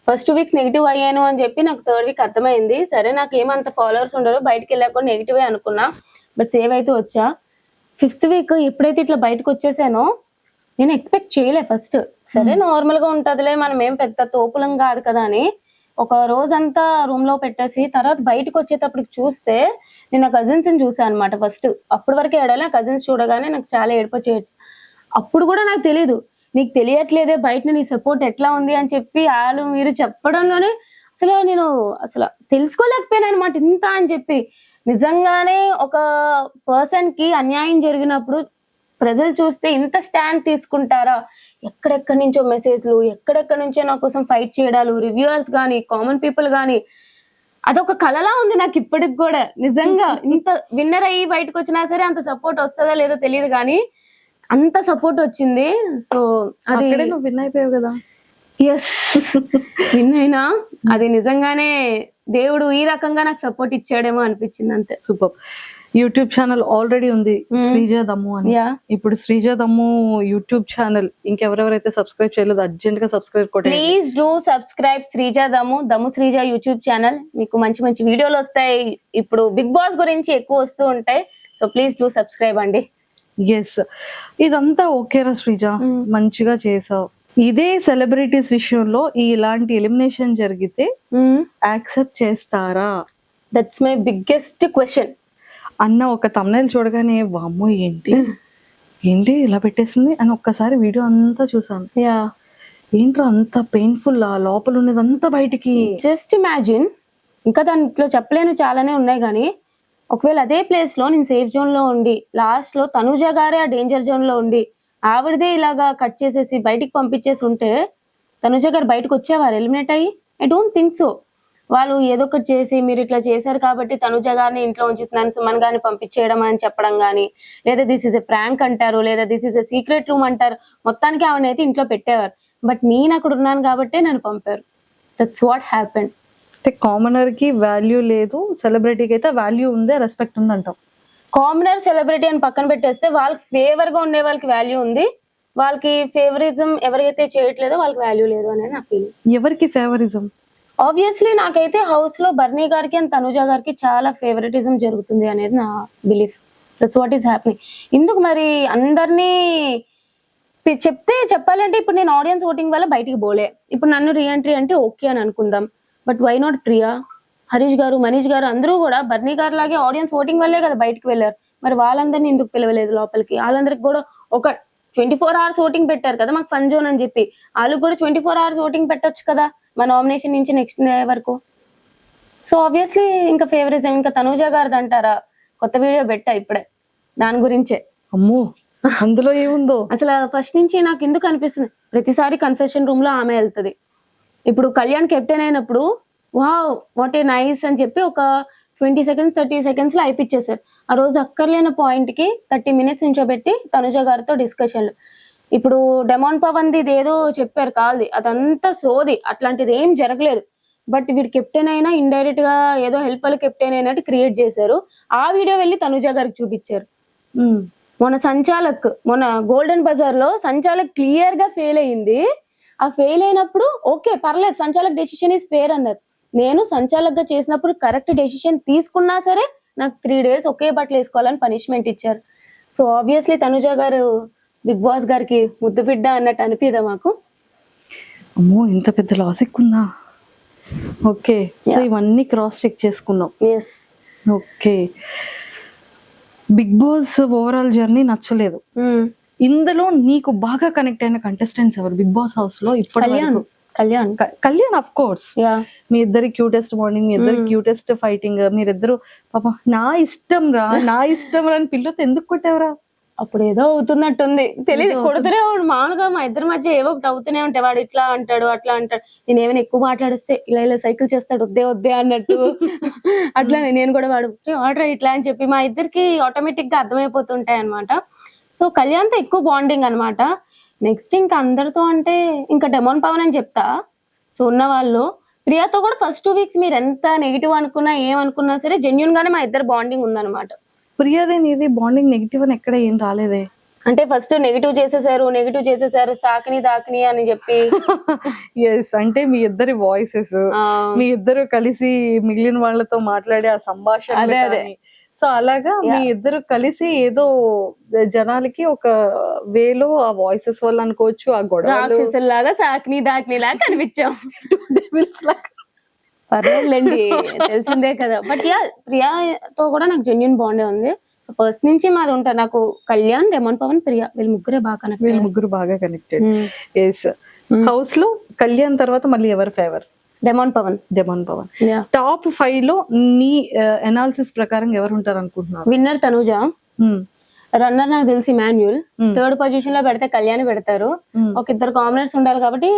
ఫస్ట్ 2 వీక్స్ నెగిటివ్ అయ్యాను అని చెప్పి నాకు 3rd వీక్ అర్థమైంది. సరే నాకు ఏమంత ఫాలోవర్స్ ఉండరు, బయటకు వెళ్ళాక కూడా నెగిటివే అనుకున్నా, బట్ సేవ్ అయితే వచ్చా. 5th వీక్ ఎప్పుడైతే ఇట్లా బయటకు వచ్చేసానో నేను ఎక్స్పెక్ట్ చేయలే ఫస్ట్. సరే నార్మల్ గా ఉంటదిలే, మనం ఏం పెద్ద తోపులం కాదు కదా అని ఒక రోజంతా రూమ్ లో పెట్టేసి తర్వాత బయటకు వచ్చేటప్పటికి చూస్తే నేను నా కజిన్స్ ని చూసాను అనమాట. ఫస్ట్ అప్పటి వరకు ఏడాలి, కజిన్స్ చూడగానే నాకు చాలా ఏడుపు వచ్చేయచ్చు. అప్పుడు కూడా నాకు తెలీదు, నీకు తెలియట్లేదే బయట నీ సపోర్ట్ ఎట్లా ఉంది అని చెప్పి వాళ్ళు మీరు చెప్పడంలోనే నేను అసలు తెలుసుకోలేకపోయాను అనమాట ఇంత అని చెప్పి. నిజంగానే ఒక పర్సన్ కి అన్యాయం జరిగినప్పుడు ప్రజలు చూస్తే ఇంత స్టాండ్ తీసుకుంటారా? ఎక్కడెక్కడి నుంచో మెసేజ్లు, ఎక్కడెక్కడి నుంచో నా కోసం ఫైట్ చేయడాలు, రివ్యూవర్స్ కానీ, కామన్ పీపుల్ కానీ, అదొక కలలా ఉంది నాకు ఇప్పటికి కూడా. నిజంగా ఇంత విన్నర్ అయ్యి బయటకు వచ్చినా సరే అంత సపోర్ట్ వస్తుందో లేదో తెలియదు కానీ అంత సపోర్ట్ వచ్చింది. సో అది నువ్వు విన్ అయిపోయావు కదా. ఎస్ విన్ అయినా అది నిజంగానే దేవుడు ఈ రకంగా నాకు సపోర్ట్ ఇచ్చాడేమో అనిపించింది అంతే. సూపర్. యూట్యూబ్ ఛానల్ ఆల్రెడీ ఉంది, శ్రీజ దమ్ము అని. యా ఇప్పుడు శ్రీజ దమ్ము యూట్యూబ్ ఛానల్ ఇంకెవరెవరైతే సబ్స్క్రైబ్ చేయలేదు అర్జెంట్ గా సబ్స్క్రైబ్ కొట్టండి. ప్లీజ్ డూ సబ్స్క్రైబ్ శ్రీజ దమ్ము శ్రీజ యూట్యూబ్ ఛానల్. మీకు మంచి మంచి వీడియోలు వస్తాయి. ఇప్పుడు బిగ్ బాస్ గురించి ఎక్కువ వస్తూ ఉంటాయి. సో ప్లీజ్ డూ సబ్స్క్రైబ్ అండి. ఎస్, ఇదంతా ఓకేరా శ్రీజ, మంచిగా చేసావు. ఇదే సెలబ్రిటీస్ విషయంలో ఇలాంటి ఎలిమినేషన్ జరిగితే యాక్సెప్ట్ చేస్తారా? దట్స్ మై బిగ్గెస్ట్ క్వశ్చన్ అన్న ఒక thumbnail చూడగానే వామ్మో ఏంటి ఏంటి ఇలా పెట్టేసింది అని ఒక్కసారి వీడియో అంతా చూసాను. యా ఏంట్రా అంత పెయిన్ఫుల్, ఆ లోపల ఉన్నదంతా బయటికి. జస్ట్ ఇమాజిన్, ఇంకా దాంట్లో చెప్పలేను చాలానే ఉన్నాయి కానీ ఒకవేళ అదే ప్లేస్ లో నేను సేఫ్ జోన్ లో ఉండి లాస్ట్ లో తనుజ గారే ఆ డేంజర్ జోన్ లో ఉండి ఆవిడదే ఇలాగా కట్ చేసేసి బయటికి పంపించేసి ఉంటే తనుజ గారు బయటకు వచ్చేవారు ఎలిమినేట్ అయ్యి? I don't think so. వాళ్ళు ఏదో ఒకటి చేసి మీరు ఇట్లా చేశారు కాబట్టి తనుజ గారిని ఇంట్లో ఉంచుతున్నాను, సుమన్ గారిని పంపించేయడం అని చెప్పడం కానీ, లేదా దిస్ ఇస్ ఎ ప్రాంక్ అంటారు, లేదా this is a secret room అంటారు. మొత్తానికి ఆవిడ అయితే ఇంట్లో పెట్టేవారు. బట్ నేను అక్కడ ఉన్నాను కాబట్టే నన్ను పంపారు. That's what happen. అంటే కామనర్ కి వాల్యూ లేదు, సెలబ్రిటీకి అయితే వాల్యూ ఉంది, రెస్పెక్ట్ ఉంది అంటాం. కామనర్ సెలబ్రిటీ అని పక్కన పెట్టేస్తే వాళ్ళకి ఫేవర్ గా ఉండే వాళ్ళకి వాల్యూ ఉంది, వాళ్ళకి ఫేవరిజం ఎవరైతే చేయట్లేదో వాళ్ళకి వాల్యూ లేదు అనేది నా ఫీలింగ్. ఎవరికి ఫేవరిజం? ఆబ్వియస్లీ నాకైతే హౌస్ లో బర్నీ గారికి అండ్ తనుజ గారికి చాలా ఫేవరెటిజం జరుగుతుంది అనేది నా belief. That's what is happening. ఇందుకు మరి అందరినీ చెప్తే చెప్పాలంటే ఇప్పుడు నేను ఆడియన్స్ ఓటింగ్ వల్ల బయటికి పోలే, ఇప్పుడు నన్ను రీఎంట్రీ అంటే ఓకే అని అనుకుందాం. But why not Priya, Harish garu, Manish గారు అందరూ కూడా బర్నీ గారు లాగే ఆడియన్స్ ఓటింగ్ వల్లే కదా బయటకు వెళ్ళారు. మరి వాళ్ళందరినీ ఎందుకు పిలవలేదు లోపలికి? వాళ్ళందరికి కూడా ఒక 24 hours ఓటింగ్ పెట్టారు కదా మాకు ఫన్ జోన్ అని చెప్పి, వాళ్ళు కూడా 24 hours ఓటింగ్ పెట్టొచ్చు కదా మా నామినేషన్ నుంచి నెక్స్ట్ వరకు. సో ఆబ్వియస్లీ ఇంకా ఫేవరిజం ఇంకా తనూజ గారిది అంటారా? కొత్త వీడియో పెట్టా ఇప్పుడే దాని గురించే. అమ్మో అందులో ఏముందో అసలు ఫస్ట్ నుంచి నాకు ఎందుకు అనిపిస్తుంది, ప్రతిసారి కన్ఫెషన్ రూమ్ లో ఆమె వెళ్తుంది. ఇప్పుడు కళ్యాణ్ కెప్టెన్ అయినప్పుడు వావ్ వాట్ ఏ నైస్ అని చెప్పి ఒక 20 seconds 30 seconds లో అయిపిచ్చేసారు. ఆ రోజు అక్కర్లేని పాయింట్ కి 30 minutes నుంచోబెట్టి తనుజ గారితో డిస్కషన్లు. ఇప్పుడు డెమాన్ పవన్ ది ఏదో చెప్పారు కాల్ది, అదంతా సోది, అట్లాంటిది ఏం జరగలేదు. బట్ వీడు కెప్టెన్ అయినా ఇండైరెక్ట్ గా ఏదో హెల్ప్ వాళ్ళు కెప్టెన్ అయినట్టు క్రియేట్ చేశారు. ఆ వీడియో వెళ్ళి తనుజ గారికి చూపించారు. మొన్న గోల్డెన్ బజార్ లో సంచాలక్ క్లియర్ గా ఫెయిల్ అయ్యింది. ఆ ఫెయిల్ అయినప్పుడు ఓకే పర్లేదు, సంచాలక్ డెసిషన్ ఈస్ ఫేర్ అన్నారు. నేను సంచాలక్ గా చేసినప్పుడు కరెక్ట్ డెసిషన్ తీసుకున్నా సరే నాకు 3 days ఒకే బట్టలు వేసుకోవాలని పనిష్మెంట్ ఇచ్చారు. సో ఆబ్వియస్లీ తనుజ గారు బిగ్ బాస్ గారికి ముద్దు బిడ్డ అన్నట్టు అనిపిదా మాకు? అమ్మో ఇంత పెద్ద లాజిక్ ఉందా? ఓకే, సో ఇవన్నీ క్రాస్ చెక్ చేసుకున్నాం. Yes. Okay, Bigg Boss overall journey నచ్చలేదు. ఇందులో నీకు బాగా కనెక్ట్ అయిన కంటెస్టెంట్స్ ఎవరు బిగ్ బాస్ హౌస్ లో? ఇప్పుడు కళ్యాణ్ ఆఫ్ కోర్స్. మీ ఇద్దరి క్యూటెస్ట్ మార్నింగ్, మీ ఇద్దరి క్యూటెస్ట్ ఫైటింగ్, మీరిద్దరు పాప నా ఇష్టం రా అని పిల్లతో ఎందుకు కొట్టావరా? అప్పుడు ఏదో అవుతున్నట్టుంది తెలియదు, కొడుతూనే వాడు మామూలుగా మా ఇద్దరి మధ్య ఏవో ఒకటి అవుతూనే ఉంటాయి. వాడు ఇట్లా అంటాడు అట్లా అంటాడు, నేను ఏమైనా ఎక్కువ మాట్లాడిస్తే ఇలా సైకిల్ చేస్తాడు వద్దే అన్నట్టు. అట్లానే నేను కూడా వాడు ఆర్డర్ ఇట్లా అని చెప్పి మా ఇద్దరికి ఆటోమేటిక్ గా అర్థమైపోతుంటాయి అనమాట. సో కళ్యాణ్తో ఎక్కువ బాండింగ్ అనమాట. నెక్స్ట్ ఇంకా అందరితో అంటే ఇంకా డెమాన్ పవన్ అని చెప్తా. సో ఉన్న వాళ్ళు ప్రియాతో కూడా ఫస్ట్ 2 weeks మీరు ఎంత నెగిటివ్ అనుకున్నా ఏమనుకున్నా సరే జెన్యున్ గానే మా ఇద్దరు బాండింగ్ ఉందన్నమాట. ప్రియాదే నీది బాండింగ్ నెగిటివ్ అని ఎక్కడ ఏం రాలేదే. అంటే ఫస్ట్ నెగిటివ్ చేసేసారు సాకిని దాకిని అని చెప్పి. ఎస్, అంటే మీ ఇద్దరి వాయిసెస్, మీ ఇద్దరు కలిసి మిగిలిన వాళ్ళతో మాట్లాడే ఆ సంభాషణ, అదే సో అలాగా మీ ఇద్దరు కలిసి ఏదో జనాలకి ఒక వేలో ఆ వాయిసెస్ వల్ల అనుకోవచ్చు, ఆ గొడవ లాగా సాకిని దాకిని లాగా కనిపించాం. పర్లేదులేండి తెలిసిందే కదా. బట్ యా ప్రియాతో కూడా నాకు జెన్యున్ బాండే ఉంది. సో ఫస్ట్ నుంచి మాది ఉంటారు. నాకు కళ్యాణ్, డెమాన్ పవన్, ప్రియా వీళ్ళు ముగ్గురు బాగా కనెక్టెడ్. ఎస్, హౌస్ లో కళ్యాణ్ తర్వాత మళ్ళీ ఎవరు ఫేవర్? డెమాన్ పవన్. టాప్ 5 లో నీ అనాలిసిస్ ప్రకారం ఎవరు ఉంటారు అనుకుంటున్నారు? విన్నర్ తనుజ, రన్నర్ నాకు తెలిసి మాన్యుల్, 3rd పొజిషన్ లో పెడితే కళ్యాణ్ పెడతారు. ఒక 2 కామనర్స్ ఉండాలి కాబట్టి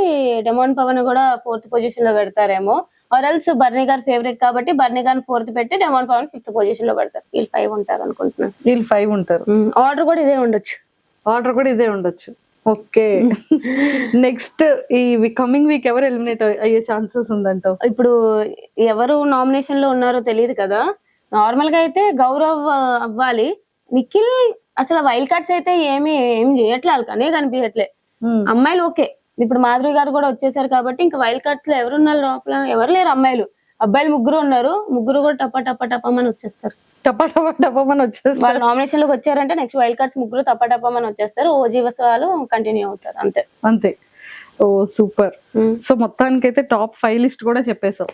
డెమాన్ పవన్ కూడా 4th పొజిషన్ లో పెడతారేమో. ఆర్ఎల్స్ బర్నీ గారు ఫేవరెట్ కాబట్టి బర్నీ గారిని 4th పెట్టి డెమాన్ పవన్ 5th పొజిషన్ లో పెడతారు. వీళ్ళు 5 ఉంటారు అనుకుంటున్నాను. వీళ్ళు 5 ఉంటారు. ఆర్డర్ కూడా ఇదే ఉండొచ్చు. ఓకే. నెక్స్ట్ ఈ కమింగ్ వీక్ ఎవరు ఎలిమినేట్ అయ్యే ఛాన్సెస్ ఉందంటావు? ఇప్పుడు ఎవరు నామినేషన్ లో ఉన్నారో తెలియదు కదా. నార్మల్ గా అయితే గౌరవ్ అవ్వాలి. నిఖిల్ అసలు వైల్డ్ కార్డ్స్ అయితే ఏం చేయట్లే, వాళ్ళకనే కనిపించట్లే. అమ్మాయిలు ఓకే, ఇప్పుడు మాధురి గారు కూడా వచ్చేసారు కాబట్టి ఇంకా వైల్డ్ కార్డ్స్ లో ఎవరున్నారు లోపల? ఎవరు లేరు అమ్మాయిలు. అబ్బాయిలు ముగ్గురు ఉన్నారు, ముగ్గురు కూడా టప్పమని వచ్చేస్తారు. టపమని వచ్చేస్తారు. వాళ్ళు నామినేషన్ లోకి వచ్చారంటే నెక్స్ట్ వైల్డ్ కార్డ్స్ ముగ్గురు టప్పమని వచ్చేస్తారు. ఓజీవస్ వాళ్ళు కంటిన్యూ అవుతారు అంతే. అంతే. ఓ సూపర్. సో మొత్తానికి అయితే టాప్ 5 లిస్ట్ కూడా చెప్పేసావు.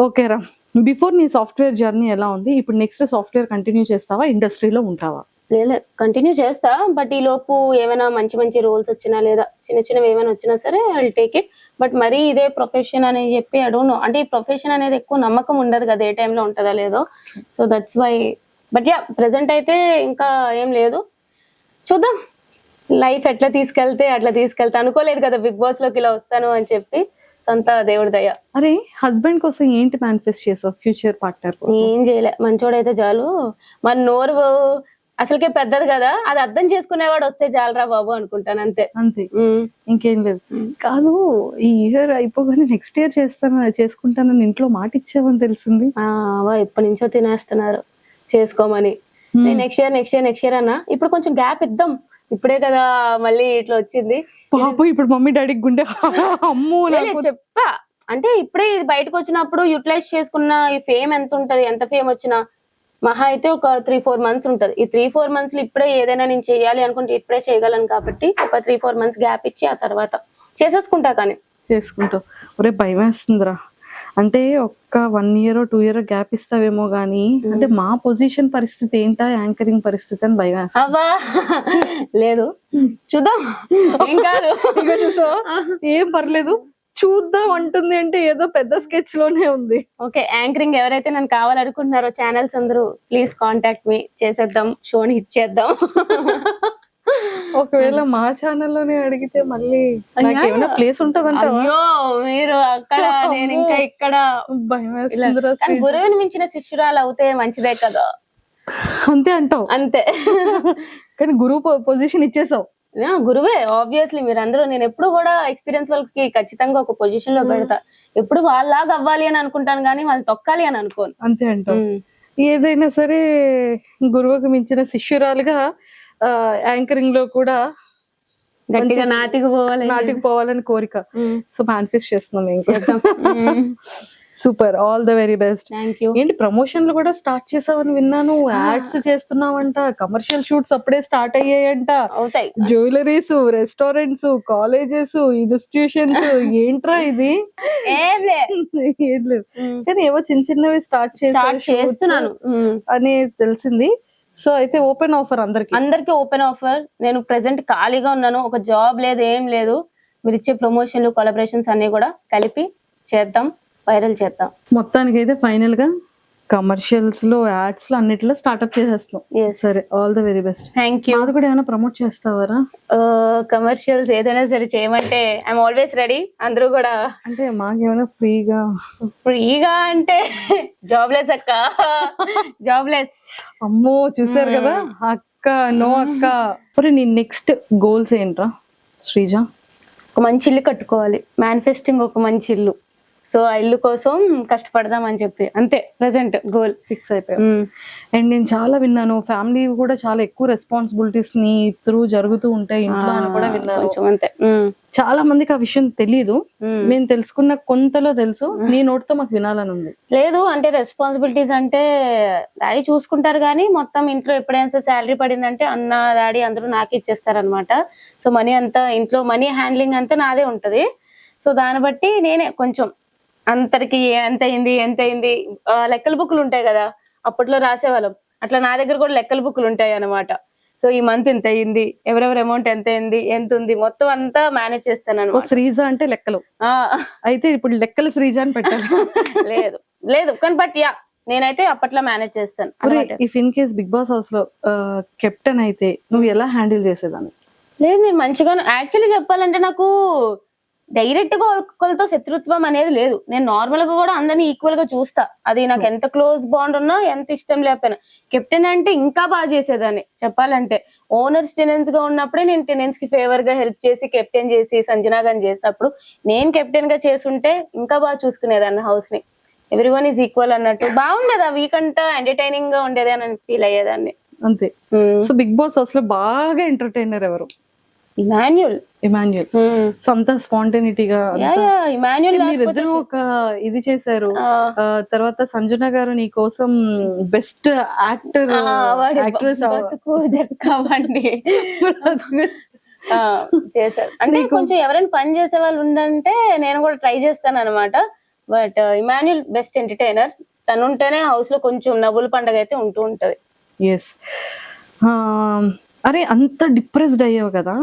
ఓకే రా, బిఫోర్ నీ సాఫ్ట్వేర్ జర్నీ ఎలా ఉంది? ఇప్పుడు నెక్స్ట్ సాఫ్ట్వేర్ కంటిన్యూ చేస్తావా, ఇండస్ట్రీలో ఉంటావా? లేదు, కంటిన్యూ చేస్తా. బట్ ఈ లోపు ఏమైనా మంచి రోల్స్ వచ్చినా లేదా చిన్నవి ఏమైనా వచ్చినా సరే ఐ టేక్ ఇట్. బట్ మరీ ఇదే ప్రొఫెషన్ అని చెప్పి ఐ డోంట్ నో, అంటే ఈ ప్రొఫెషన్ అనేది ఎక్కువ నమ్మకం ఉండదు కదా, ఏ టైంలో ఉంటుందో లేదో. So that's why. But yeah, present అయితే ఇంకా ఏం లేదు, చూద్దాం లైఫ్ ఎట్లా తీసుకెళ్తే అట్లా తీసుకెళ్తా. అనుకోలేదు కదా బిగ్ బాస్ లోకి ఇలా వస్తాను అని చెప్పి, సొంత దేవుడి దయ. అరే, హస్బెండ్ కోసం ఏంటి మేనిఫెస్ట్ చేసావు? ఫ్యూచర్ పార్ట్నర్ ఏం చేయలే, మంచోడైతే చాలు. మన నోరు అసలుకే పెద్దది కదా, అది అర్థం చేసుకునేవాడు వస్తే చాలరా బాబు అనుకుంటాను అంతే. అంతే, ఇంకేం లేదు. కాదు, ఈ ఇయర్ అయిపోగానే నెక్స్ట్ ఇయర్ చేసుకుంటానని ఇంట్లో మాట ఇచ్చావని తెలిసింది. ఎప్పటి నుంచో తినేస్తున్నారు చేసుకోమని. నెక్స్ట్ ఇయర్ అన్నా. ఇప్పుడు కొంచెం గ్యాప్ ఇద్దాం, ఇప్పుడే కదా మళ్ళీ ఇట్లా వచ్చింది. పాపం ఇప్పుడు మమ్మీ డాడీకి గుండె అమ్మో చెప్పా. అంటే ఇప్పుడే ఇది బయటకు వచ్చినప్పుడు యూటిలైజ్ చేసుకున్న ఈ ఫేమ్ ఎంత ఉంటది, ఎంత ఫేమ్ వచ్చినా మహా అయితే ఒక 3-4 months ఉంటది. ఈ 3-4 months ఇప్పుడే ఏదైనా నేను చేయాలి అనుకుంటే ఇప్పుడే చేయగలను కాబట్టి ఒక 3-4 months గ్యాప్ ఇచ్చి ఆ తర్వాత చేసేసుకుంటా. కానీ చేసుకుంటావు. ఒరే భయం వేస్తుందిరా, అంటే ఒక్క 1 year 2 year గ్యాప్ ఇస్తావేమో గానీ, అంటే మా పొజిషన్ పరిస్థితి ఏంటా, యాంకరింగ్ పరిస్థితి అని భయం వేస్తా. అవ్వా లేదు, చూద్దాం. ఏం కాదు, ఏం పర్లేదు, చూద్దాం అంటుంది అంటే ఏదో పెద్ద స్కెచ్ లోనే ఉంది. ఓకే, యాంకరింగ్ ఎవరైతే నన్ను కావాలనుకుంటున్నారో ఛానల్స్ అందరూ ప్లీజ్ కాంటాక్ట్ మీ, చేసేద్దాం, షోని హిట్ చేద్దాం. ఒకవేళ మా ఛానల్లోనే అడిగితే మళ్ళీ ఏమైనా ప్లేస్ ఉంటదంట? అయ్యో మీరు అక్కడ, నేను ఇంకా ఇక్కడ. భయం వేస్తుంది. గురువుని మించిన శిష్యురాలు అవుతే మంచిదే కదా. అంతే అంటావు? అంతే. కానీ గురువు పొజిషన్ ఇచ్చేసావు. గురువే ఆబ్వియస్లీ. మీరందరూ, నేను ఎప్పుడు కూడా ఎక్స్పీరియన్స్ వాళ్ళకి ఖచ్చితంగా ఒక పొజిషన్ లో పెడతా. ఎప్పుడు వాళ్ళలాగా అవ్వాలి అని అనుకుంటాను కానీ వాళ్ళు తొక్కాలి అని అనుకోను. అంతే అంటావు. ఏదైనా సరే గురువుకు మించిన శిష్యురాలుగా యాంకరింగ్ లో కూడా గట్టిగా నాటికి పోవాలని కోరిక. సో మేనిఫెస్ట్ చేస్తున్నాం ఇంకా. Super, all the very best. ఏంటి ప్రమోషన్లు కూడా స్టార్ట్ చేసావని విన్నాను, యాడ్స్ చేస్తున్నావంట, కమర్షియల్ షూట్స్ అప్పుడే స్టార్ట్ అయ్యాయంట. అవుతాయి. జ్యువెలరీస్, రెస్టారెంట్స్, కాలేజెస్, ఇన్స్టిట్యూషన్స్, ఏంట్రా ఇది? ఏం లేదు, కానీ ఏవో చిన్నవి స్టార్ట్ చేస్తున్నాను అని తెలిసింది. సో అయితే ఓపెన్ ఆఫర్ అందరికి ఓపెన్ ఆఫర్. నేను ప్రెసెంట్ ఖాళీగా ఉన్నాను, ఒక జాబ్ లేదు, ఏం లేదు. మీరు ఇచ్చే ప్రమోషన్లు, కొలాబరేషన్స్ అన్ని కూడా కలిపి చేద్దాం, వైరల్ చేద్దాం. మొత్తానికి అయితే ఫైనల్ గా కమర్షియల్స్ లో, యాడ్స్ లో, అన్నిటిలో స్టార్ట్అప్ చేసేస్తాం. సరే, all the very best. Thank you. అది కూడా ఏమైనా ప్రమోట్ చేస్తావారా? కమర్షియల్స్ ఏదైనా సరే చేయమంటే ఐఎమ్ ఆల్వేస్ రెడీ. అందరూ కూడా. అంటే మాకేమైనా ఫ్రీగా అంటే జాబ్లెస్ అక్క, జాబ్లెస్. అమ్మో, చూసారు కదా అక్క, నో అక్క. మరి నీ నెక్స్ట్ గోల్స్ ఏంట్రా శ్రీజ? ఒక మంచి ఇల్లు కట్టుకోవాలి, మేనిఫెస్టింగ్ ఒక మంచి ఇల్లు. సో ఆ ఇల్లు కోసం కష్టపడదాం అని చెప్పి అంతే ప్రెసెంట్ గోల్ ఫిక్స్ అయిపోయాం. అండ్ నేను చాలా విన్నాను, ఫ్యామిలీ కూడా చాలా ఎక్కువ రెస్పాన్సిబిలిటీస్ ని త్రూ జరుగుతూ ఉంటాయి ఇంట్లో అని కూడా విన్నాను. అంతే, చాలా మందికి ఆ విషయం తెలియదు. మేము తెలుసుకున్న కొంతలో తెలుసు, నీ నోటితో మాకు వినాలని ఉంది. లేదు అంటే రెస్పాన్సిబిలిటీస్ అంటే డాడీ చూసుకుంటారు కానీ మొత్తం ఇంట్లో ఎప్పుడైనా శాలరీ పడిందంటే అన్న, డాడీ అందరూ నాకే ఇచ్చేస్తారనమాట. సో మనీ అంతా ఇంట్లో, మనీ హ్యాండ్లింగ్ అంతా నాదే ఉంటది. సో దాన్ని బట్టి నేనే కొంచెం అంతరికి ఎంత అయింది లెక్కల బుక్లు ఉంటాయి కదా, అప్పట్లో రాసేవాళ్ళం, అట్లా నా దగ్గర కూడా లెక్కల బుక్లు ఉంటాయి అనమాట. సో ఈ మంత్ ఇంత అయింది, ఎవరెవరి అమౌంట్ ఎంత అయింది, ఎంత ఉంది, మొత్తం అంతా మేనేజ్ చేస్తాను. శ్రీజ అంటే లెక్కలు. అయితే ఇప్పుడు లెక్కలు శ్రీజ అని పెట్టాలి. లేదు కానీ బట్ యా, నేనైతే అప్పట్లో మేనేజ్ చేస్తాను. If in case Bigg Boss house లో కెప్టెన్ అయితే నువ్వు ఎలా హ్యాండిల్ చేసేదాన్ని? లేదు, నేను మంచిగా, యాక్చువల్లీ చెప్పాలంటే నాకు డైరెక్ట్ గా ఒకరితో శత్రుత్వం అనేది లేదు. నేను నార్మల్ గా కూడా అందరినీ ఈక్వల్ గా చూస్తా. అది నాకు ఎంత క్లోజ్ బాండ్ ఉన్నా, ఎంత ఇష్టం లేకపోయినా. కెప్టెన్ అంటే ఇంకా బాగా చేసేదాన్ని చెప్పాలంటే. ఓనర్స్ టెనెన్స్ గా ఉన్నప్పుడే నేను టెనెన్స్ కి ఫేవర్ గా హెల్ప్ చేసి, కెప్టెన్ చేసి, సంజనా గాని చేసినప్పుడు నేను కెప్టెన్ గా చేసుంటే ఇంకా బాగా చూసుకునేదాన్ని హౌస్ ని. ఎవ్రీవన్ ఈజ్ ఈక్వల్ అన్నట్టు బాగుండేది. ఆ వీక్ అంతా ఎంటర్టైనింగ్ గా ఉండేది అని ఫీల్ అయ్యేదాన్ని. అంతే. సో బిగ్ బాస్ హౌస్ లో బాగా ఎంటర్టైనర్ ఎవరు? ఇమాన్యుల్. సో అంత స్పాంటేనిటీగా ఇమాన్యుల్ మీరిద్దరు ఒక ఇది చేశారు. తర్వాత సంజన గారు నీ కోసం బెస్ట్ యాక్టర్ యాక్ట్రెస్ చేశారు. అంటే కొంచెం ఎవరైనా పని చేసే వాళ్ళు ఉండంటే నేను కూడా ట్రై చేస్తాను అనమాట. But Emmanuel best entertainer. తను ఉంటేనే హౌస్ లో కొంచెం నవ్వుల పండుగ అయితే ఉంటూ ఉంటది. ఎస్. అరే అంత డిప్రెస్డ్ అయ్యావు కదా,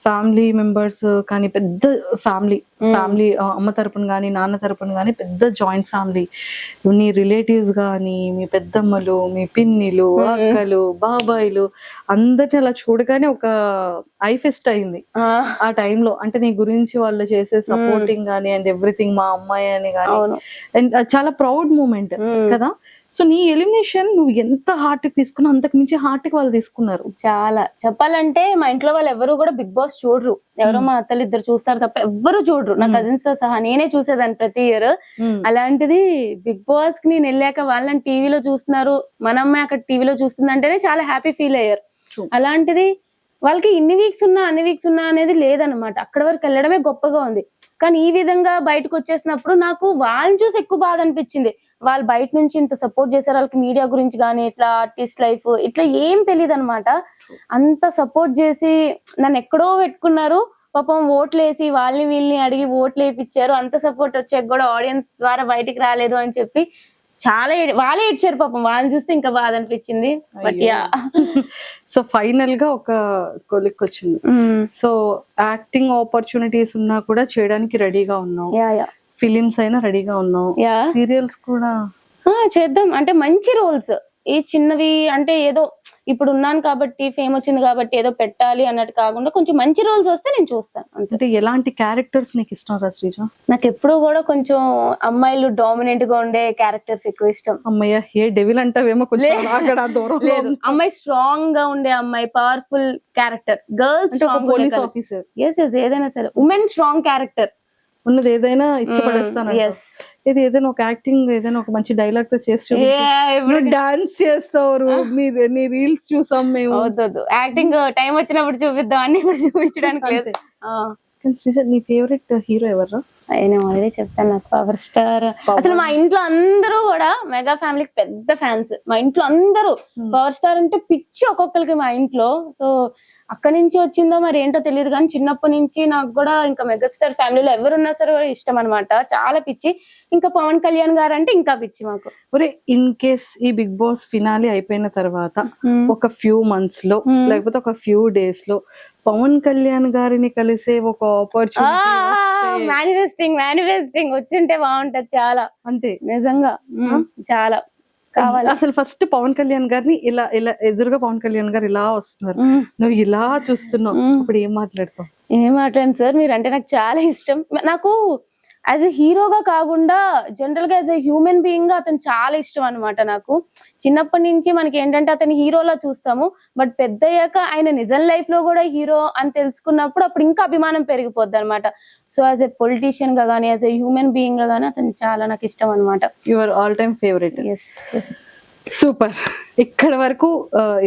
ఫ్యామిలీ మెంబర్స్ కానీ పెద్ద ఫ్యామిలీ అమ్మ తరపున కానీ నాన్న తరపున కానీ పెద్ద జాయింట్ ఫ్యామిలీ, నీ రిలేటివ్స్ కానీ మీ పెద్దమ్మలు, మీ పిన్నిలు, అక్కలు, బాబాయిలు అందరిని అలా చూడగానే ఒక ఐ ఫెస్ట్ అయింది ఆ టైంలో. అంటే నీ గురించి వాళ్ళు చేసే సపోర్టింగ్ కానీ అండ్ ఎవ్రీథింగ్, మా అమ్మాయి అని కానీ, అండ్ చాలా ప్రౌడ్ మూమెంట్ కదా. సో నీ ఎలిమినేషన్ నువ్వు ఎంత హార్ట్ కి తీసుకున్నావు అంతకు మించి హార్ట్ కి వాళ్ళు తీసుకున్నారు. చాలా చెప్పాలంటే మా ఇంట్లో వాళ్ళు ఎవరు కూడా బిగ్ బాస్ చూడరు. ఎవరో మా అత్తలు ఇద్దరు చూస్తారు తప్ప ఎవ్వరు చూడరు. నా కజిన్స్ తో సహా నేనే చూసేదాన్ని ప్రతి ఇయర్. అలాంటిది బిగ్ బాస్ కి నేను వెళ్ళాక వాళ్ళని టీవీలో చూస్తున్నారు, మన అమ్మాయి అక్కడ టీవీలో చూస్తుంది అంటేనే చాలా హ్యాపీ ఫీల్ అయ్యారు. అలాంటిది వాళ్ళకి ఇన్ని వీక్స్ ఉన్నా అన్ని వీక్స్ ఉన్నా అనేది లేదనమాట. అక్కడ వరకు వెళ్ళడమే గొప్పగా ఉంది. కానీ ఈ విధంగా బయటకు వచ్చేసినప్పుడు నాకు వాళ్ళని చూసి ఎక్కువ బాధ అనిపించింది. వాళ్ళు బయట నుంచి ఇంత సపోర్ట్ చేశారు. వాళ్ళకి మీడియా గురించి కానీ ఇట్లా ఆర్టిస్ట్ లైఫ్ ఇట్లా ఏం తెలియదు అనమాట. అంత సపోర్ట్ చేసి నన్ను ఎక్కడో పెట్టుకున్నారు. పాపం ఓట్లు వేసి వాళ్ళని వీళ్ళని అడిగి ఓట్లు వేయించారు. అంత సపోర్ట్ వచ్చాక కూడా ఆడియన్స్ ద్వారా బయటికి రాలేదు అని చెప్పి చాలా వాళ్ళే ఏడ్చారు పాపం. వాళ్ళని చూస్తే ఇంకా బాధ అనిపించింది. బట్ యా, సో ఫైనల్ గా ఒక కొలిక్ వచ్చింది. సో యాక్టింగ్ ఆపర్చునిటీస్ ఉన్నా కూడా చేయడానికి రెడీగా ఉన్నావు. ఫిలిమ్స్ అయినా రెడీగా ఉన్నావు. సీరియల్స్ కూడా చేద్దాం అంటే మంచి రోల్స్. ఏ చిన్నవి అంటే ఏదో ఇప్పుడు ఉన్నాను కాబట్టి ఫేమ్ వచ్చింది కాబట్టి ఏదో పెట్టాలి అన్నట్టు కాకుండా కొంచెం మంచి రోల్స్ వస్తే నేను చూస్తాను. అంటే ఎలాంటి క్యారెక్టర్స్ నీకు ఇష్టం రా శ్రీజ? నాకు ఎప్పుడు కూడా కొంచెం అమ్మాయిలు డామినెంట్ గా ఉండే క్యారెక్టర్స్ ఎక్కువ ఇష్టం. అమ్మాయి ఏ డెవిల్ అంటావేమో లేదు, అమ్మాయి స్ట్రాంగ్ గా ఉండే అమ్మాయి, powerful character. Girls strong police officer, ఏదైనా సరే ఉమెన్ స్ట్రాంగ్ క్యారెక్టర్ ఉన్నది ఏదైనా ఇచ్చి పడేస్తాను. ఇది ఏదైనా ఒక యాక్టింగ్ ఏదైనా ఒక మంచి డైలాగ్ తో చేసి డాన్స్ చేస్తారు. నీ రీల్స్ చూసాం మేము. యాక్టింగ్ టైం వచ్చినప్పుడు చూపిద్దాం అన్ని ఇప్పుడు చూపించడానికి లేదు. నీ ఫేవరెట్ హీరో ఎవరు? నేను ఆల్రెడీ చెప్పాను, నాకు పవర్ స్టార్. అసలు మా ఇంట్లో అందరూ కూడా మెగా ఫ్యామిలీకి పెద్ద ఫ్యాన్స్. మా ఇంట్లో అందరూ పవర్ స్టార్ అంటే పిచ్చి ఒక్కొక్కరికి మా ఇంట్లో. సో అక్కడి నుంచి వచ్చిందో మరి ఏంటో తెలియదు కానీ చిన్నప్పటి నుంచి నాకు కూడా ఇంకా మెగాస్టార్ ఫ్యామిలీలో ఎవరున్నా సరే ఇష్టం అనమాట. చాలా పిచ్చి. ఇంకా పవన్ కళ్యాణ్ గారు అంటే ఇంకా పిచ్చి మాకు. ఒరే, ఇన్ కేస్ ఈ బిగ్ బాస్ ఫినాలి అయిపోయిన తర్వాత ఒక ఫ్యూ మంత్స్ లో లేకపోతే ఒక ఫ్యూ డేస్ లో పవన్ కళ్యాణ్ గారిని కలిసే ఒక ఆపర్చునిటీ, మేనిఫెస్టింగ్ వచ్చింటే బాగుంటది చాలా. అంతే, నిజంగా చాలా కావాలి. అసలు ఫస్ట్ పవన్ కళ్యాణ్ గారిని ఇలా ఇలా ఎదురుగా పవన్ కళ్యాణ్ గారు ఇలా వస్తున్నారు, నువ్వు ఇలా చూస్తున్నావు, ఇప్పుడు ఏం మాట్లాడతావు? ఏం మాట్లాడను సార్, మీరు అంటే నాకు చాలా ఇష్టం. నాకు యాజ్ ఎ హీరోగా కాకుండా జనరల్ గా యాజ్ ఎ హ్యూమన్ బీయింగ్ గా అతను చాలా ఇష్టం అనమాట. నాకు చిన్నప్పటి నుంచి మనకి ఏంటంటే అతని హీరోలా చూస్తాము, బట్ పెద్ద అయ్యాక ఆయన నిజం లైఫ్ లో కూడా హీరో అని తెలుసుకున్నప్పుడు అప్పుడు ఇంకా అభిమానం పెరిగిపోద్ది అనమాట. సో యాజ్ ఎ పొలిటీషియన్ గా గానీ యాజ్ ఎ హ్యూమన్ బీయింగ్ గా గానీ అతను చాలా నాకు ఇష్టం అనమాట. Your all time favourite. Super. ఇక్కడ వరకు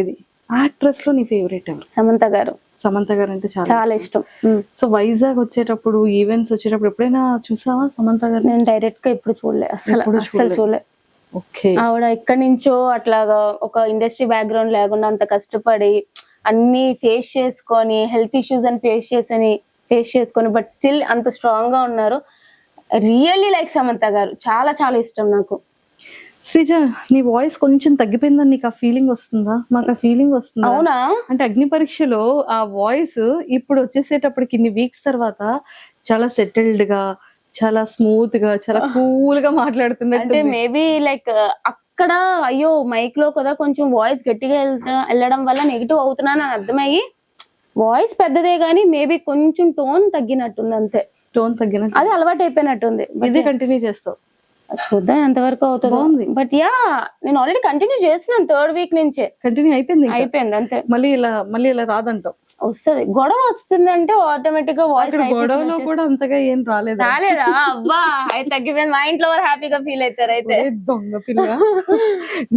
ఇది యాక్ట్రెస్ లో నీ ఫేవరెట్ ఎవరు? సమంత గారు. సమంత గారు అంటే చాలా ఇష్టం. సో వైజాగ్ వచ్చేటప్పుడు ఈవెంట్స్ వచ్చేటప్పుడు ఎప్పుడైనా చూసావా సమంత గారు? నేను డైరెక్ట్ గా ఎప్పుడు చూడలే, అసలు చూడలే. ఓకే. ఆవిడ ఎక్కడి నుంచో అట్లాగా ఒక ఇండస్ట్రీ బ్యాక్గ్రౌండ్ లేకుండా అంత కష్టపడి అన్ని ఫేస్ చేసుకొని, హెల్త్ ఇష్యూస్ అని ఫేస్ చేసుకొని బట్ స్టిల్ అంత స్ట్రాంగ్ గా ఉన్నారు. రియల్లీ లైక్ సమంత గారు. చాలా చాలా ఇష్టం నాకు. శ్రీజ, నీ వాయిస్ కొంచెం తగ్గిపోయిందని నీకు ఆ ఫీలింగ్ వస్తుందా? మాకు ఆ ఫీలింగ్ వస్తుందా? అవునా? అంటే అగ్ని పరీక్షలో ఆ వాయిస్ ఇప్పుడు వచ్చేసేటప్పటికి ఇన్ని వీక్స్ తర్వాత చాలా సెటిల్డ్ గా, చాలా స్మూత్ గా, చాలా కూల్ గా మాట్లాడుతున్నట్టు. అంటే మేబీ లైక్ అక్కడ అయ్యో మైక్ లో కదా కొంచెం వాయిస్ గట్టిగా వెళ్ళడం వల్ల నెగిటివ్ అవుతున్నాను అని అర్థమయ్యి వాయిస్ పెద్దదే గానీ మేబీ కొంచెం టోన్ తగ్గినట్టుంది అంతే. టోన్ తగ్గినట్టు అది అలవాటు అయిపోయినట్టుంది. ఇది కంటిన్యూ చేస్తావు. చూద్దాం ఎంతవరకు అవుతుందో. బాగుంది. బట్ యా నేను ఆల్రెడీ కంటిన్యూ చేస్తున్నాను 3rd వీక్ నుంచే. కంటిన్యూ అయిపోయింది ఇంకా. అయిపోయింది అంతే. మళ్ళీ ఇలా రాదంటావు. వస్తుంది గొడవ వస్తుందంటే ఆటోమేటిక్ గా వాయిస్ గొడవలో కూడా అంతగా ఏం రాలేదు. రాలేదా? అబ్బా అయితే తగ్గిపోయింది. మా ఇంట్లో వారు హ్యాపీగా ఫీల్ అవుతారు. అయితే దొంగ పిల్ల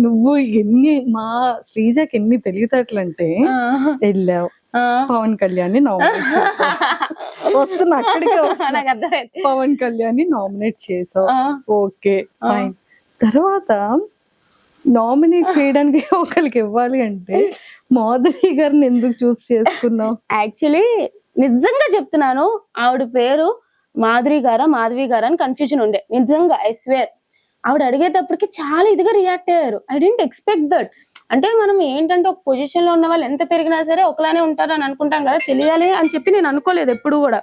నువ్వు ఎన్ని మా శ్రీజకి ఎన్ని తెలివితేటలు అంటే వెళ్ళావు పవన్ కళ్యాణ్ నామినేట్ వస్తున్నా అక్కడికే నాకు అర్థమైంది. పవన్ కళ్యాణ్ నామినేట్ చేసావు. Okay fine. తర్వాత నామినేట్ చేయడానికి ఒకరికి ఇవ్వాలి అంటే మాధురి గారిని ఎందుకు చూస్ చేసుకున్నావు? యాక్చువల్లీ నిజంగా చెప్తున్నాను, ఆవిడ పేరు మాధురి గారా అని కన్ఫ్యూజన్ ఉండే. నిజంగా ఐ స్వేర్ ఆవిడ అడిగేటప్పటికి చాలా ఇదిగా రియాక్ట్ అయ్యారు. I didn't expect that. అంటే మనం ఏంటంటే ఒక పొజిషన్ లో ఉన్న వాళ్ళు ఎంత పెరిగినా సరే ఒకలానే ఉంటారు అని అనుకుంటాం కదా, తెలియాలి అని చెప్పి నేను అనుకోలేదు ఎప్పుడు కూడా.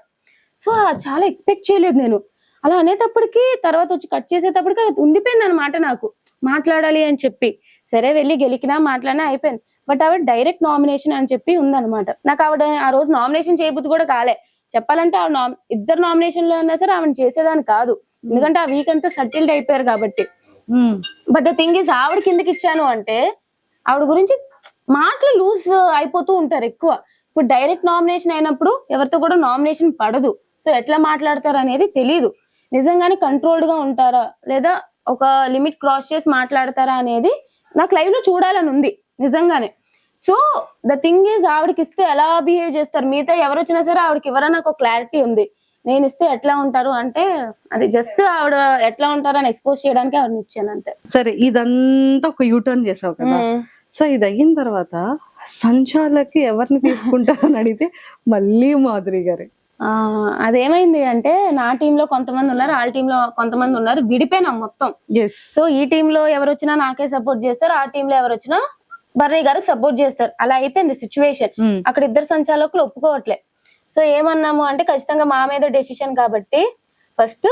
సో చాలా ఎక్స్పెక్ట్ చేయలేదు నేను. అలా అనేటప్పటికి తర్వాత వచ్చి కట్ చేసేటప్పటికి అది ఉండిపోయింది అనమాట నాకు, మాట్లాడాలి అని చెప్పి. సరే వెళ్ళి గెలికినా మాట్లాడినా అయిపోయింది. బట్ ఆవిడ డైరెక్ట్ నామినేషన్ అని చెప్పి ఉందన్నమాట. నాకు ఆవిడ ఆ రోజు నామినేషన్ చేయబుద్ధి కూడా కాలే చెప్పాలంటే. ఆవిడ ఇద్దరు నామినేషన్ లో ఉన్నా సరే ఆవిడ చేసేదాన్ని కాదు, ఎందుకంటే ఆ వీక్ అంతా సటిల్డ్ అయిపోయారు కాబట్టి. బట్ ద థింగ్ ఇస్ ఆవిడ కిందకి ఇచ్చాను అంటే ఆవిడ గురించి మాటలు లూజ్ అయిపోతూ ఉంటారు ఎక్కువ. ఇప్పుడు డైరెక్ట్ నామినేషన్ అయినప్పుడు ఎవరితో కూడా నామినేషన్ పడదు. సో ఎట్లా మాట్లాడతారు అనేది తెలీదు. నిజంగానే కంట్రోల్డ్ గా ఉంటారా లేదా ఒక లిమిట్ క్రాస్ చేసి మాట్లాడతారా అనేది నాకు లైవ్ లో చూడాలని ఉంది నిజంగానే. సో ద థింగ్ ఈజ్ ఆవిడకి ఇస్తే ఎలా బిహేవ్ చేస్తారు, మిగతా ఎవరు వచ్చినా సరే ఆవిడకి ఎవరైనా నాకు క్లారిటీ ఉంది. నేను ఇస్తే ఎట్లా ఉంటారు అంటే అది జస్ట్ ఆవిడ ఎట్లా ఉంటారని ఎక్స్పోజ్ చేయడానికి ఆవిడని ఇచ్చాను అంతే. సరే ఇదంతా ఒక యూటర్న్ చేసావు కదా. సో ఇది అయిన తర్వాత సంచాలకి ఎవరిని తీసుకుంటారని అడిగితే మళ్ళీ మాధురి గారే. అదేమైంది అంటే నా టీమ్ లో కొంతమంది ఉన్నారు, వాళ్ళ టీమ్ లో కొంతమంది ఉన్నారు, విడిపోయినాం మొత్తం. సో ఈ టీమ్ లో ఎవరు వచ్చినా నాకే సపోర్ట్ చేస్తారు, ఆ టీమ్ లో ఎవరు వచ్చినా బర్నీ గారికి సపోర్ట్ చేస్తారు. అలా అయిపోయింది సిచ్యువేషన్. అక్కడ ఇద్దరు సంచాలకులు ఒప్పుకోవట్లే. సో ఏమన్నాము అంటే ఖచ్చితంగా మా మీద డెసిషన్ కాబట్టి ఫస్ట్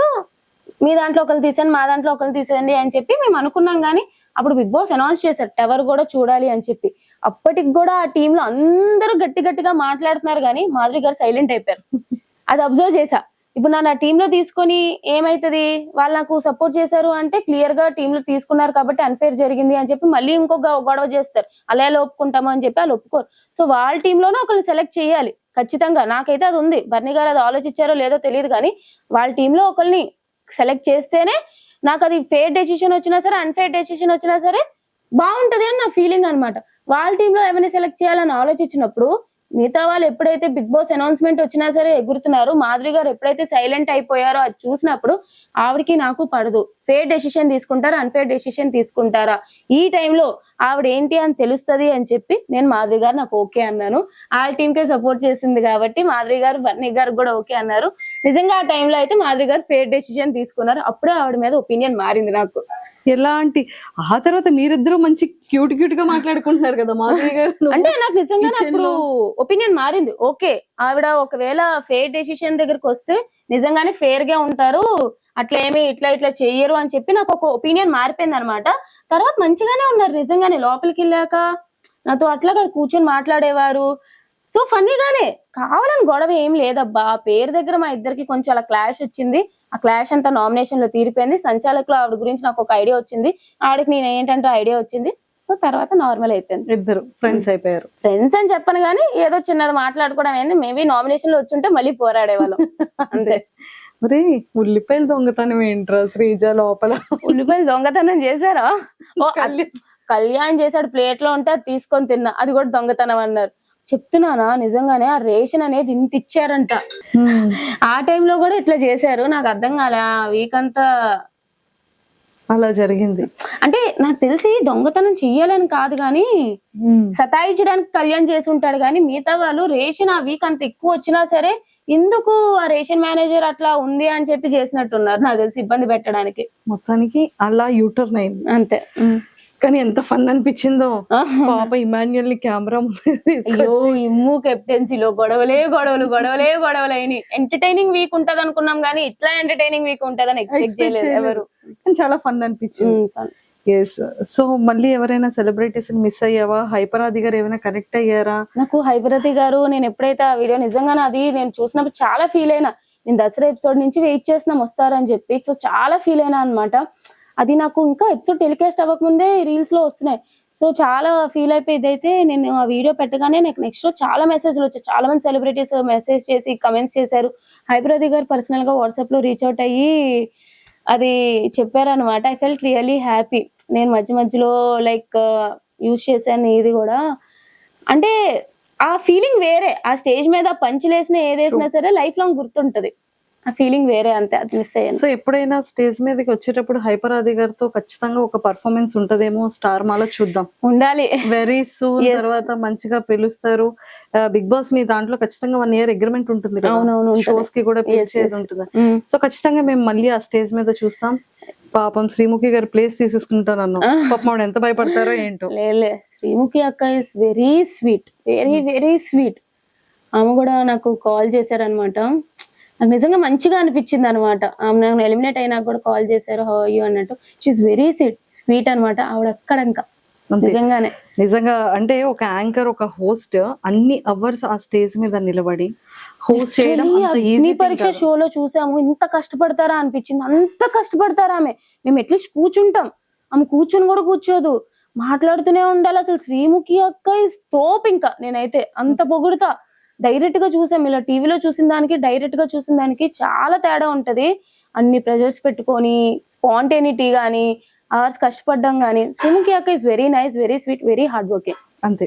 మీ దాంట్లో ఒకరు తీసేయండి, మా దాంట్లో ఒకరు తీసేయండి అని చెప్పి మేము అనుకున్నాం. కానీ అప్పుడు బిగ్ బాస్ అనౌన్స్ చేశారు టవర్ కూడా చూడాలి అని చెప్పి. అప్పటికి కూడా ఆ టీమ్ లో అందరూ గట్టిగా మాట్లాడుతున్నారు కానీ మాధురి గారు సైలెంట్ అయిపోయారు. అది అబ్జర్వ్ చేశా. ఇప్పుడు నా టీమ్ లో తీసుకొని ఏమైతుంది, వాళ్ళు నాకు సపోర్ట్ చేశారు అంటే క్లియర్ గా టీమ్ లో తీసుకున్నారు కాబట్టి అన్ఫేర్ జరిగింది అని చెప్పి మళ్ళీ ఇంకొక గొడవ చేస్తారు. అలా ఎలా ఒప్పుకుంటాము అని చెప్పి వాళ్ళు ఒప్పుకోరు. సో వాళ్ళ టీమ్ లోనే ఒకరిని సెలెక్ట్ చేయాలి ఖచ్చితంగా. నాకైతే అది ఉంది. బర్నీ గారు అది ఆలోచించారో లేదో తెలియదు కానీ వాళ్ళ టీమ్ లో ఒకరిని సెలెక్ట్ చేస్తేనే నాకు అది ఫేర్ డెసిషన్ వచ్చినా సరే అన్ఫేర్ డెసిషన్ వచ్చినా సరే బాగుంటది అని నా ఫీలింగ్ అనమాట. వాళ్ళ టీమ్ లో ఎవరిని సెలెక్ట్ చేయాలని ఆలోచించినప్పుడు మిగతా వాళ్ళు ఎప్పుడైతే బిగ్ బాస్ అనౌన్స్మెంట్ వచ్చినా సరే ఎగురుతున్నారు, మాధురి గారు ఎప్పుడైతే సైలెంట్ అయిపోయారో అది చూసినప్పుడు ఆవిడకి నాకు పడదు. ఫేర్ డెసిషన్ తీసుకుంటారా అన్ఫేర్ డెసిషన్ తీసుకుంటారా, ఈ టైంలో ఆవిడ ఏంటి అని తెలుస్తుంది అని చెప్పి నేను మాధురి గారు నాకు ఓకే అన్నాను. ఆ టీమ్ కే సపోర్ట్ చేసింది కాబట్టి మాధురి గారు బర్నీ గారు కూడా ఓకే అన్నారు. నిజంగా ఆ టైంలో అయితే మాధురి గారు ఫేర్ డెసిషన్ తీసుకున్నారు. అప్పుడే ఆవిడ మీద ఒపీనియన్ మారింది నాకు. ఎలాంటి ఆ తర్వాత మీరిద్దరూ మంచి క్యూట్ గా మాట్లాడుకుంటున్నారు కదా మాధురి గారు. అంటే నాకు నిజంగానే అప్పుడు ఒపీనియన్ మారింది. ఓకే ఆవిడ ఒకవేళ ఫేర్ డెసిషన్ దగ్గరకు వస్తే నిజంగానే ఫేర్ గా ఉంటారు, అట్లా ఏమి ఇట్లా చెయ్యరు అని చెప్పి నాకు ఒక ఒపీనియన్ మారిపోయింది అనమాట. తర్వాత మంచిగానే ఉన్నారు నిజంగానే. లోపలికి వెళ్ళాక నాతో అట్లాగా కూర్చొని మాట్లాడేవారు. సో ఫన్నీగానే, కావాలని గొడవ ఏం లేదబ్బా. ఆ పేరు దగ్గర మా ఇద్దరికి కొంచెం అలా క్లాష్ వచ్చింది. ఆ క్లాష్ అంతా నామినేషన్ లో తీరిపోయింది. సంచాలకులు ఆవిడ గురించి నాకు ఒక ఐడియా వచ్చింది, ఆవిడకి నేను ఏంటంటే ఐడియా వచ్చింది. సో తర్వాత నార్మల్ అయిపోయింది. ఇద్దరు ఫ్రెండ్స్ అయిపోయారు. ఫ్రెండ్స్ అని చెప్పను కానీ ఏదో చిన్నది మాట్లాడుకోవడం ఏంది. మేబీ నామినేషన్ లో వచ్చుంటే మళ్ళీ పోరాడేవాళ్ళం అంతే. మరి ఉల్లిపాయలు దొంగతనం ఏంట్రా శ్రీజ లోపల? ఉల్లిపాయలు దొంగతనం చేశారా? కళ్యాణ్ చేశాడు, ప్లేట్ లో ఉంటే అది తీసుకొని తిన్నా, అది కూడా దొంగతనం అన్నారు. చెప్తున్నానా నిజంగానే ఆ రేషన్ అనేది ఇంత ఇచ్చారంట. ఆ టైంలో కూడా ఇట్లా చేశారు. నాకు అర్థం కాలే. ఆ వీక్ అంతా అలా జరిగింది. అంటే నాకు తెలిసి దొంగతనం చెయ్యాలని కాదు కానీ సతాయించడానికి కళ్యాణ్ చేసి ఉంటాడు. కానీ మిగతా వాళ్ళు రేషన్ ఆ వీక్ అంత ఎక్కువ వచ్చినా సరే ఎందుకు ఆ రేషన్ మేనేజర్ అట్లా ఉంది అని చెప్పి చేసినట్టున్నారు నాకు తెలిసి, ఇబ్బంది పెట్టడానికి. మొత్తానికి అలా యూటర్న్ అయింది అంతే. కానీ ఎంత ఫన్ అనిపించిందో పాప ఇమాన్యుయల్ ని కెమెరా ఇమ్ము కెప్టెన్సీలో గొడవలు అయినాయి. ఎంటర్టైనింగ్ వీక్ ఉంటది అనుకున్నాం కానీ ఇట్లా ఎంటర్టైనింగ్ వీక్ ఉంటదని ఎక్స్పెక్ట్ చేయలేదు ఎవరు. చాలా ఫన్ అనిపించింది. ఎస్. సో మళ్ళీ ఎవరైనా సెలబ్రిటీస్ మిస్ అయ్యావా? హైపరాది గారు ఏమైనా కనెక్ట్ అయ్యారా? నాకు హైపరాది గారు నేను ఎప్పుడైతే ఆ వీడియో నిజంగానే అది నేను చూసినప్పుడు చాలా ఫీల్ అయినా. నేను దసరా ఎపిసోడ్ నుంచి వెయిట్ చేస్తున్నాం వస్తారని చెప్పి. సో చాలా ఫీల్ అయినా అనమాట. అది నాకు ఇంకా ఎపిసోడ్ టెలికాస్ట్ అవ్వకముందే రీల్స్ లో వస్తున్నాయి. సో చాలా ఫీల్ అయిపోయి ఇదైతే నేను ఆ వీడియో పెట్టగానే నాకు నెక్స్ట్ రోజు చాలా మెసేజ్లు వచ్చాయి. చాలా మంది సెలబ్రిటీస్ మెసేజ్ చేసి కమెంట్స్ చేశారు. హైప్రది గారు పర్సనల్ గా వాట్సాప్ లో రీచ్ అవుట్ అయ్యి అది చెప్పారనమాట. I felt really happy. నేను మధ్య మధ్యలో లైక్ యూజ్ చేశాను ఇది కూడా. అంటే ఆ ఫీలింగ్ వేరే. ఆ స్టేజ్ మీద పంచులేసిన ఏదేసినా సరే లైఫ్ లాంగ్ గుర్తుంటది. ఆ ఫీలింగ్ వేరే, అంతే. అది మిస్ అయ్యాను. సో ఎప్పుడైనా స్టేజ్ మీదకి వచ్చేటప్పుడు హైపరాది గారితో ఖచ్చితంగా ఒక పర్ఫార్మెన్స్ ఉంటదేమో స్టార్ మాలో చూద్దాం. ఉండాలి వెరీ సూన్. తర్వాత మంచిగా పిలుస్తారు. బిగ్ బాస్ మీ దాంట్లో ఖచ్చితంగా 1 year అగ్రిమెంట్ ఉంటుంది కదా, అవునవును, ఉంటది. షోస్ కి కూడా పిలిచేది ఉంటుంది. సో ఖచ్చితంగా మేము మళ్ళీ ఆ స్టేజ్ మీద చూస్తాం. పాపం శ్రీముఖి గారు ప్లేస్ తీసేసుకుంటాను అన్నాం. పాపం ఆవిడ ఎంత భయపడతారో ఏంటో. లేలే, శ్రీముఖి అక్క is very sweet, very very sweet. ఆమె కూడా నాకు కాల్ చేశారనమాట. నాకు నిజంగా మంచిగా అనిపించింది అనమాట. ఆమె నాకు ఎలిమినేట్ అయినా కూడా కాల్ చేశారు, హౌ ఆర్ యు అన్నట్టు. షీఈస్ వెరీ స్వీట్ అనమాట. ఆవిడ అక్కడ ఇంకా నిజంగానే నిజంగా అంటే ఒక యాంకర్, ఒక హోస్ట్ అన్ని అవర్స్ ఆ స్టేజ్ మీద నిలబడి హోస్ట్ చేయడం అంత అగ్ని ఈజీ పరీక్ష షోలో చూసాము. ఇంత కష్టపడతారా అనిపించింది. అంత కష్టపడతారా ఆమె. మేము అట్లీస్ట్ కూర్చుంటాం, ఆమె కూర్చొని కూడా కూర్చోదు, మాట్లాడుతూనే ఉండాలి. అసలు శ్రీముఖి అక్క ఇస్ తోపు. ఇంకా నేనైతే అంత పొగుడుతా. డైరెక్ట్ గా చూసాం, ఇలా టీవీలో చూసిన దానికి డైరెక్ట్ గా చూసిన దానికి చాలా తేడా ఉంటది. అన్ని ప్రెజర్స్ పెట్టుకొని స్పాంటేనిటీ గానీ అవర్స్ కష్టపడ్డం గానీ. శ్రీముఖి అక్క is very nice, very sweet, very hard working. అంతే.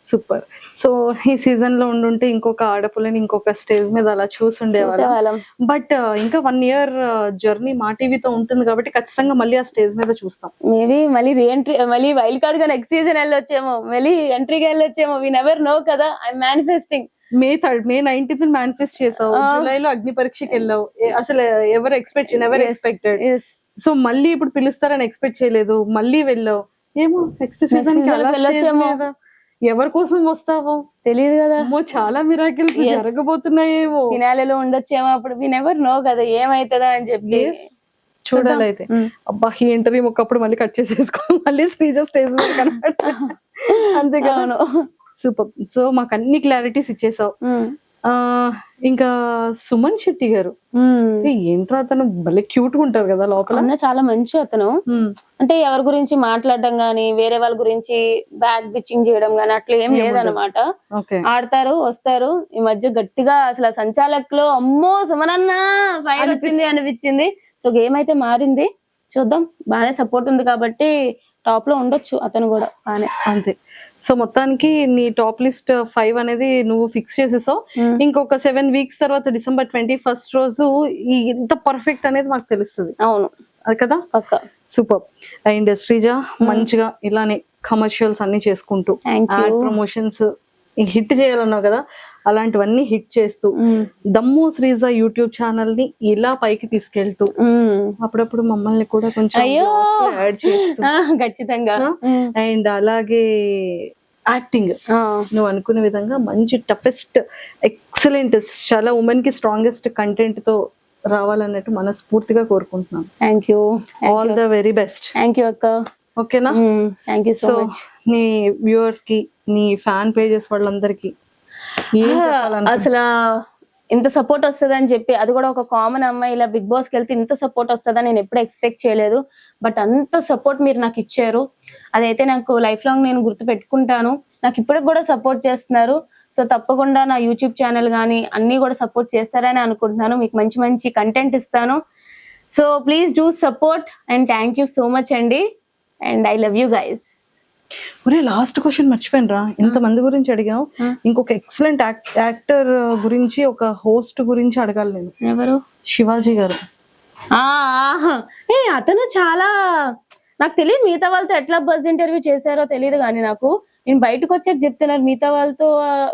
సూపర్. సో ఈ సీజన్ లో ఉండుంటే ఇంకొక ఆడపుల్లని ఇంకొక స్టేజ్ మీద అలా చూసుండేవాళ్ళం. బట్ ఇంకా 1 year జర్నీ మా టీవీతో ఉంటుంది కాబట్టి ఖచ్చితంగా మళ్ళీ ఆ స్టేజ్ మీద చూస్తాం. మేబీ మళ్ళీ రీఎంట్రీ, మళ్ళీ వైల్డ్ కార్డ్ గా నెక్స్ట్ సీజన్ వెళ్ళొచ్చేమో, మళ్ళీ ఎంట్రీగా వెళ్ళొచ్చేమో. వి నెవర్ నో కదా. I manifesting. May 19th manifest చేసావు, జూలైలో అగ్ని పరీక్షకి వెళ్ళావు. అసలు ఎవరు ఎక్స్పెక్టెడ్. సో మళ్ళీ ఇప్పుడు పిలుస్తారని ఎక్స్పెక్ట్ చేయలేదు, మళ్ళీ వెళ్ళావు. ఏమో నెక్స్ట్ సీజన్ కి వెళ్ళొచ్చేమో. ఎవరి కోసం వస్తావో తెలియదు కదా. చాలా మిరాకిల్స్ జరగబోతున్నాయేమో. ఫినాలేలో ఉండొచ్చేమో. అప్పుడు వి నెవర్ నో కదా ఏమైతుందా అని చెప్పి చూడాలి. అయితే అబ్బా ఈ ఇంటర్వ్యూ ఒకప్పుడు మళ్ళీ కట్ చేసేసుకో, మళ్ళీ శ్రీజ స్టేజ్ మీద కనబడతా. అంతే కదా. సూపర్. సో మాకు అన్ని క్లారిటీస్ ఇచ్చేసావు. ఇంకా సుమన్ శెట్టి గారు ఏంట్రా, అతను భలే క్యూట్ గా ఉంటారు కదా లోపల. చాలా మంచి అతను. అంటే ఎవరి గురించి మాట్లాడడం గానీ, వేరే వాళ్ళ గురించి బ్యాక్ బిచ్చింగ్ చేయడం గానీ అట్లా ఏం లేదనమాట. ఆడతారు, వస్తారు. ఈ మధ్య గట్టిగా అసలు సంచాలక్ లో అమ్మో సుమనన్న ఫైర్ వచ్చింది అనిపించింది. సో గేమ్ అయితే మారింది, చూద్దాం. బాగానే సపోర్ట్ ఉంది కాబట్టి టాప్ లో ఉండొచ్చు అతను కూడా బానే. అంతే. సో మొత్తానికి నీ టాప్ లిస్ట్ 5 అనేది నువ్వు ఫిక్స్ చేసేసావు. ఇంకొక 7 weeks తర్వాత December 21st రోజు ఇంత పర్ఫెక్ట్ అనేది మాకు తెలుస్తుంది. అవును, అది కదా. సూపర్. అండ్ శ్రీజ మంచిగా ఇలానే కమర్షియల్స్ అన్ని చేసుకుంటూ యాడ్ ప్రమోషన్స్ హిట్ చేయాలన్నావు కదా, అలాంటివన్నీ హిట్ చేస్తూ దమ్ము శ్రీజ యూట్యూబ్ ఛానల్ ని ఇలా పైకి తీసుకెళ్తూ అప్పుడప్పుడు మమ్మల్ని కూడా కొంచెం యాడ్ చేస్తూ ఖచ్చితంగా. అండ్ అలాగే యాక్టింగ్ నువ్వు అనుకునే విధంగా మంచి టఫెస్ట్ ఎక్సలెంట్ చాలా ఉమెన్ కి స్ట్రాంగెస్ట్ కంటెంట్ తో రావాలన్నట్టు మనస్ఫూర్తిగా కోరుకుంటున్నాను. Thank you. All the very best. Thank you అక్క. ఓకేనా. Thank you so much. నీ వ్యూవర్స్ కి, నీ ఫ్యాన్ పేజెస్ వాళ్ళందరికి అసలు ఇంత సపోర్ట్ వస్తుంది అని చెప్పి, అది కూడా ఒక కామన్ అమ్మాయి ఇలా బిగ్ బాస్ కి వెళ్తే ఇంత సపోర్ట్ వస్తుందని నేను ఎప్పుడు ఎక్స్పెక్ట్ చేయలేదు. బట్ అంత సపోర్ట్ మీరు నాకు ఇచ్చారు, అదైతే నాకు లైఫ్ లాంగ్ నేను గుర్తు పెట్టుకుంటాను. నాకు ఇప్పటికి కూడా సపోర్ట్ చేస్తున్నారు. సో తప్పకుండా నా యూట్యూబ్ ఛానల్ కానీ అన్ని కూడా సపోర్ట్ చేస్తారని అనుకుంటున్నాను. మీకు మంచి మంచి కంటెంట్ ఇస్తాను. So please do support and thank you so much అండి. And I love you guys. ఒరే లాస్ట్ క్వశ్చన్ మర్చిపోయాను రా. ఇంతమంది గురించి అడిగావు, ఇంకొక ఎక్సలెంట్ యాక్టర్ గురించి, ఒక హోస్ట్ గురించి అడగాలి నేను. ఎవరు? శివాజీ గారు. అతను చాలా, నాకు తెలియదు మిగతా వాళ్ళతో ఎట్లా బజ్ ఇంటర్వ్యూ చేశారో తెలియదు కానీ నాకు, నేను బయటకు వచ్చాక చెప్తున్నారు మిగతా వాళ్ళతో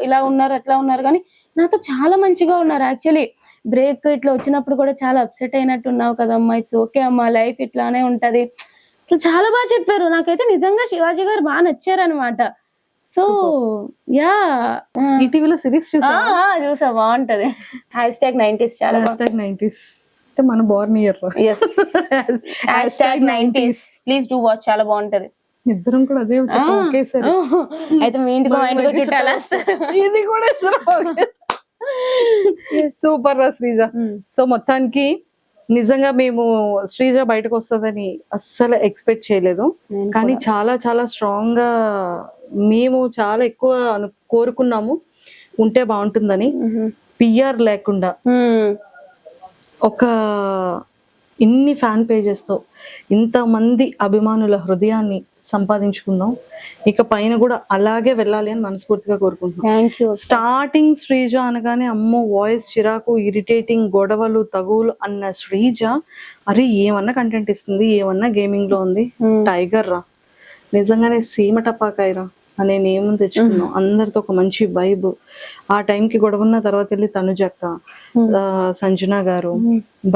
ఇలా ఉన్నారు అట్లా ఉన్నారు, కానీ నాతో చాలా మంచిగా ఉన్నారు. యాక్చువల్లీ బ్రేక్ ఇట్లా వచ్చినప్పుడు కూడా చాలా అప్సెట్ అయినట్టు ఉన్నావు కదమ్మా, ఇట్స్ ఓకే అమ్మా, లైఫ్ ఇట్లానే ఉంటది, అసలు చాలా బాగా చెప్పారు. నాకైతే నిజంగా శివాజీ గారు బాగా నచ్చారనమాట. సో యా, ఈటీవీలో సిరీస్ చూసా, బాగుంటది. #90s చాలా. #90s అంటే మన Born year. #90s please do watch, చాలా బాగుంటది. ఇద్దరం కూడా అదే అయితే మీ ఇంటికి చుట్టాలు. ఇది కూడా సూపర్ రా శ్రీజ. సో మొత్తానికి నిజంగా మేము శ్రీజ బయటకు వస్తుందని అస్సలు ఎక్స్పెక్ట్ చేయలేదు. కానీ చాలా చాలా స్ట్రాంగ్ గా మేము చాలా ఎక్కువ కోరుకున్నాము ఉంటే బాగుంటుందని. పిఆర్ లేకుండా ఒక ఇన్ని ఫ్యాన్ పేజెస్ తో ఇంతమంది అభిమానుల హృదయాన్ని సంపాదించుకున్నాం. ఇక పైన కూడా అలాగే వెళ్ళాలి అని మనస్ఫూర్తిగా కోరుకుంటున్నాం. స్టార్టింగ్ శ్రీజ అనగానే అమ్మో వాయిస్ చిరాకు, ఇరిటేటింగ్, గొడవలు, తగువులు అన్న శ్రీజ అరే ఏమన్నా కంటెంట్ ఇస్తుంది, ఏమన్నా గేమింగ్ లో ఉంది, టైగర్ రా, నిజంగానే సీమ టపాకాయరా అనే నేమ్ తెచ్చుకున్నాం. అందరితో ఒక మంచి వైబ్. ఆ టైంకి గొడవ ఉన్న తర్వాత వెళ్ళి తనుజక్క, సంజన గారు,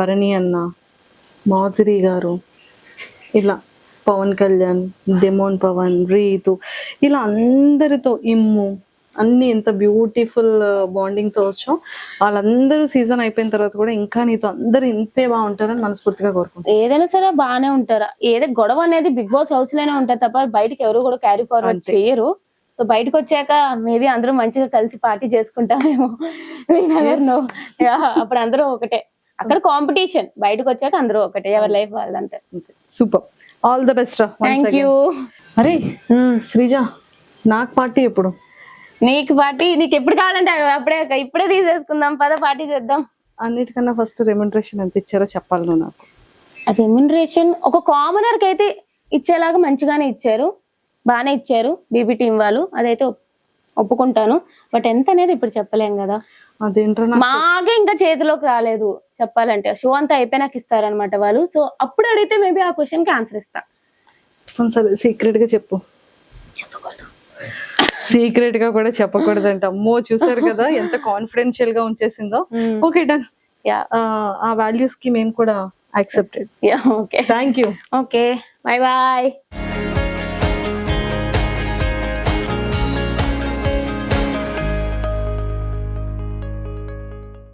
భరణి అన్న, మాధురి గారు, ఇలా పవన్ కళ్యాణ్, డెమోన్ పవన్, రీతు, ఇలా అందరితో ఇమ్ము అన్ని ఎంత బ్యూటిఫుల్ బాండింగ్ తో వచ్చాం. వాళ్ళందరూ సీజన్ అయిపోయిన తర్వాత కూడా ఇంకా నీతో అందరూ ఇంతే బాగుంటారని మనస్ఫూర్తిగా కోరుకుంటాం. ఏదైనా సరే బాగానే ఉంటారా, ఏదో గొడవ అనేది బిగ్ బాస్ హౌస్ లోనే ఉంటారు తప్ప బయటకి ఎవరు కూడా క్యారీ ఫార్వర్డ్ చేయరు. సో బయటకు వచ్చాక మేబీ అందరూ మంచిగా కలిసి పార్టీ చేసుకుంటామేమో, అప్పుడు అందరూ ఒకటే. అక్కడ కాంపిటీషన్, బయటకు వచ్చాక అందరూ ఒకటే, ఎవరి లైఫ్ వాళ్ళంతే. Super, all the best. Thank you. అరే శ్రీజ, నాకు పార్టీ ఎప్పుడు? నీకు పార్టీ నీకు ఎప్పుడు కావాలంటే అప్పుడే, ఇప్పుడే తీసేసుకుందాం, పద పార్టీ చేద్దాం. అన్నిటికన్నా ఫస్ట్ రెమ్యునరేషన్ ఎంత ఇచ్చారో చెప్పాలి నువ్వు నాకు. రెమ్యునరేషన్ ఒక కామనర్ కి అయితే ఇచ్చేలాగా మంచిగానే ఇచ్చారు, బాగానే ఇచ్చారు బీబీ టీం వాళ్ళు, అదైతే ఒప్పుకుంటాను. బట్ ఎంత అనేది ఇప్పుడు చెప్పలేం కదా, అదేంటో మాకే ఇంకా చేతిలోకి రాలేదు చెప్పాలంటే. షో అంతా అయిపోయినాక ఇస్తారనమాట వాళ్ళు. సో అప్పుడు అడిగితే మేబీ ఆ క్వశ్చన్ కి ఆన్సర్ ఇస్తా. సరే సీక్రెట్ గా చెప్పు. చెప్పకూడదు, సీక్రెట్ గా కూడా చెప్పకూడదంట. అమ్మో చూసారు కదా ఎంత కాన్ఫిడెన్షియల్ గా ఉంచేసిందో. ఓకే డన్, ఆ వాల్యూస్ కి మేము కూడా accepted. Okay thank you. Okay, bye bye.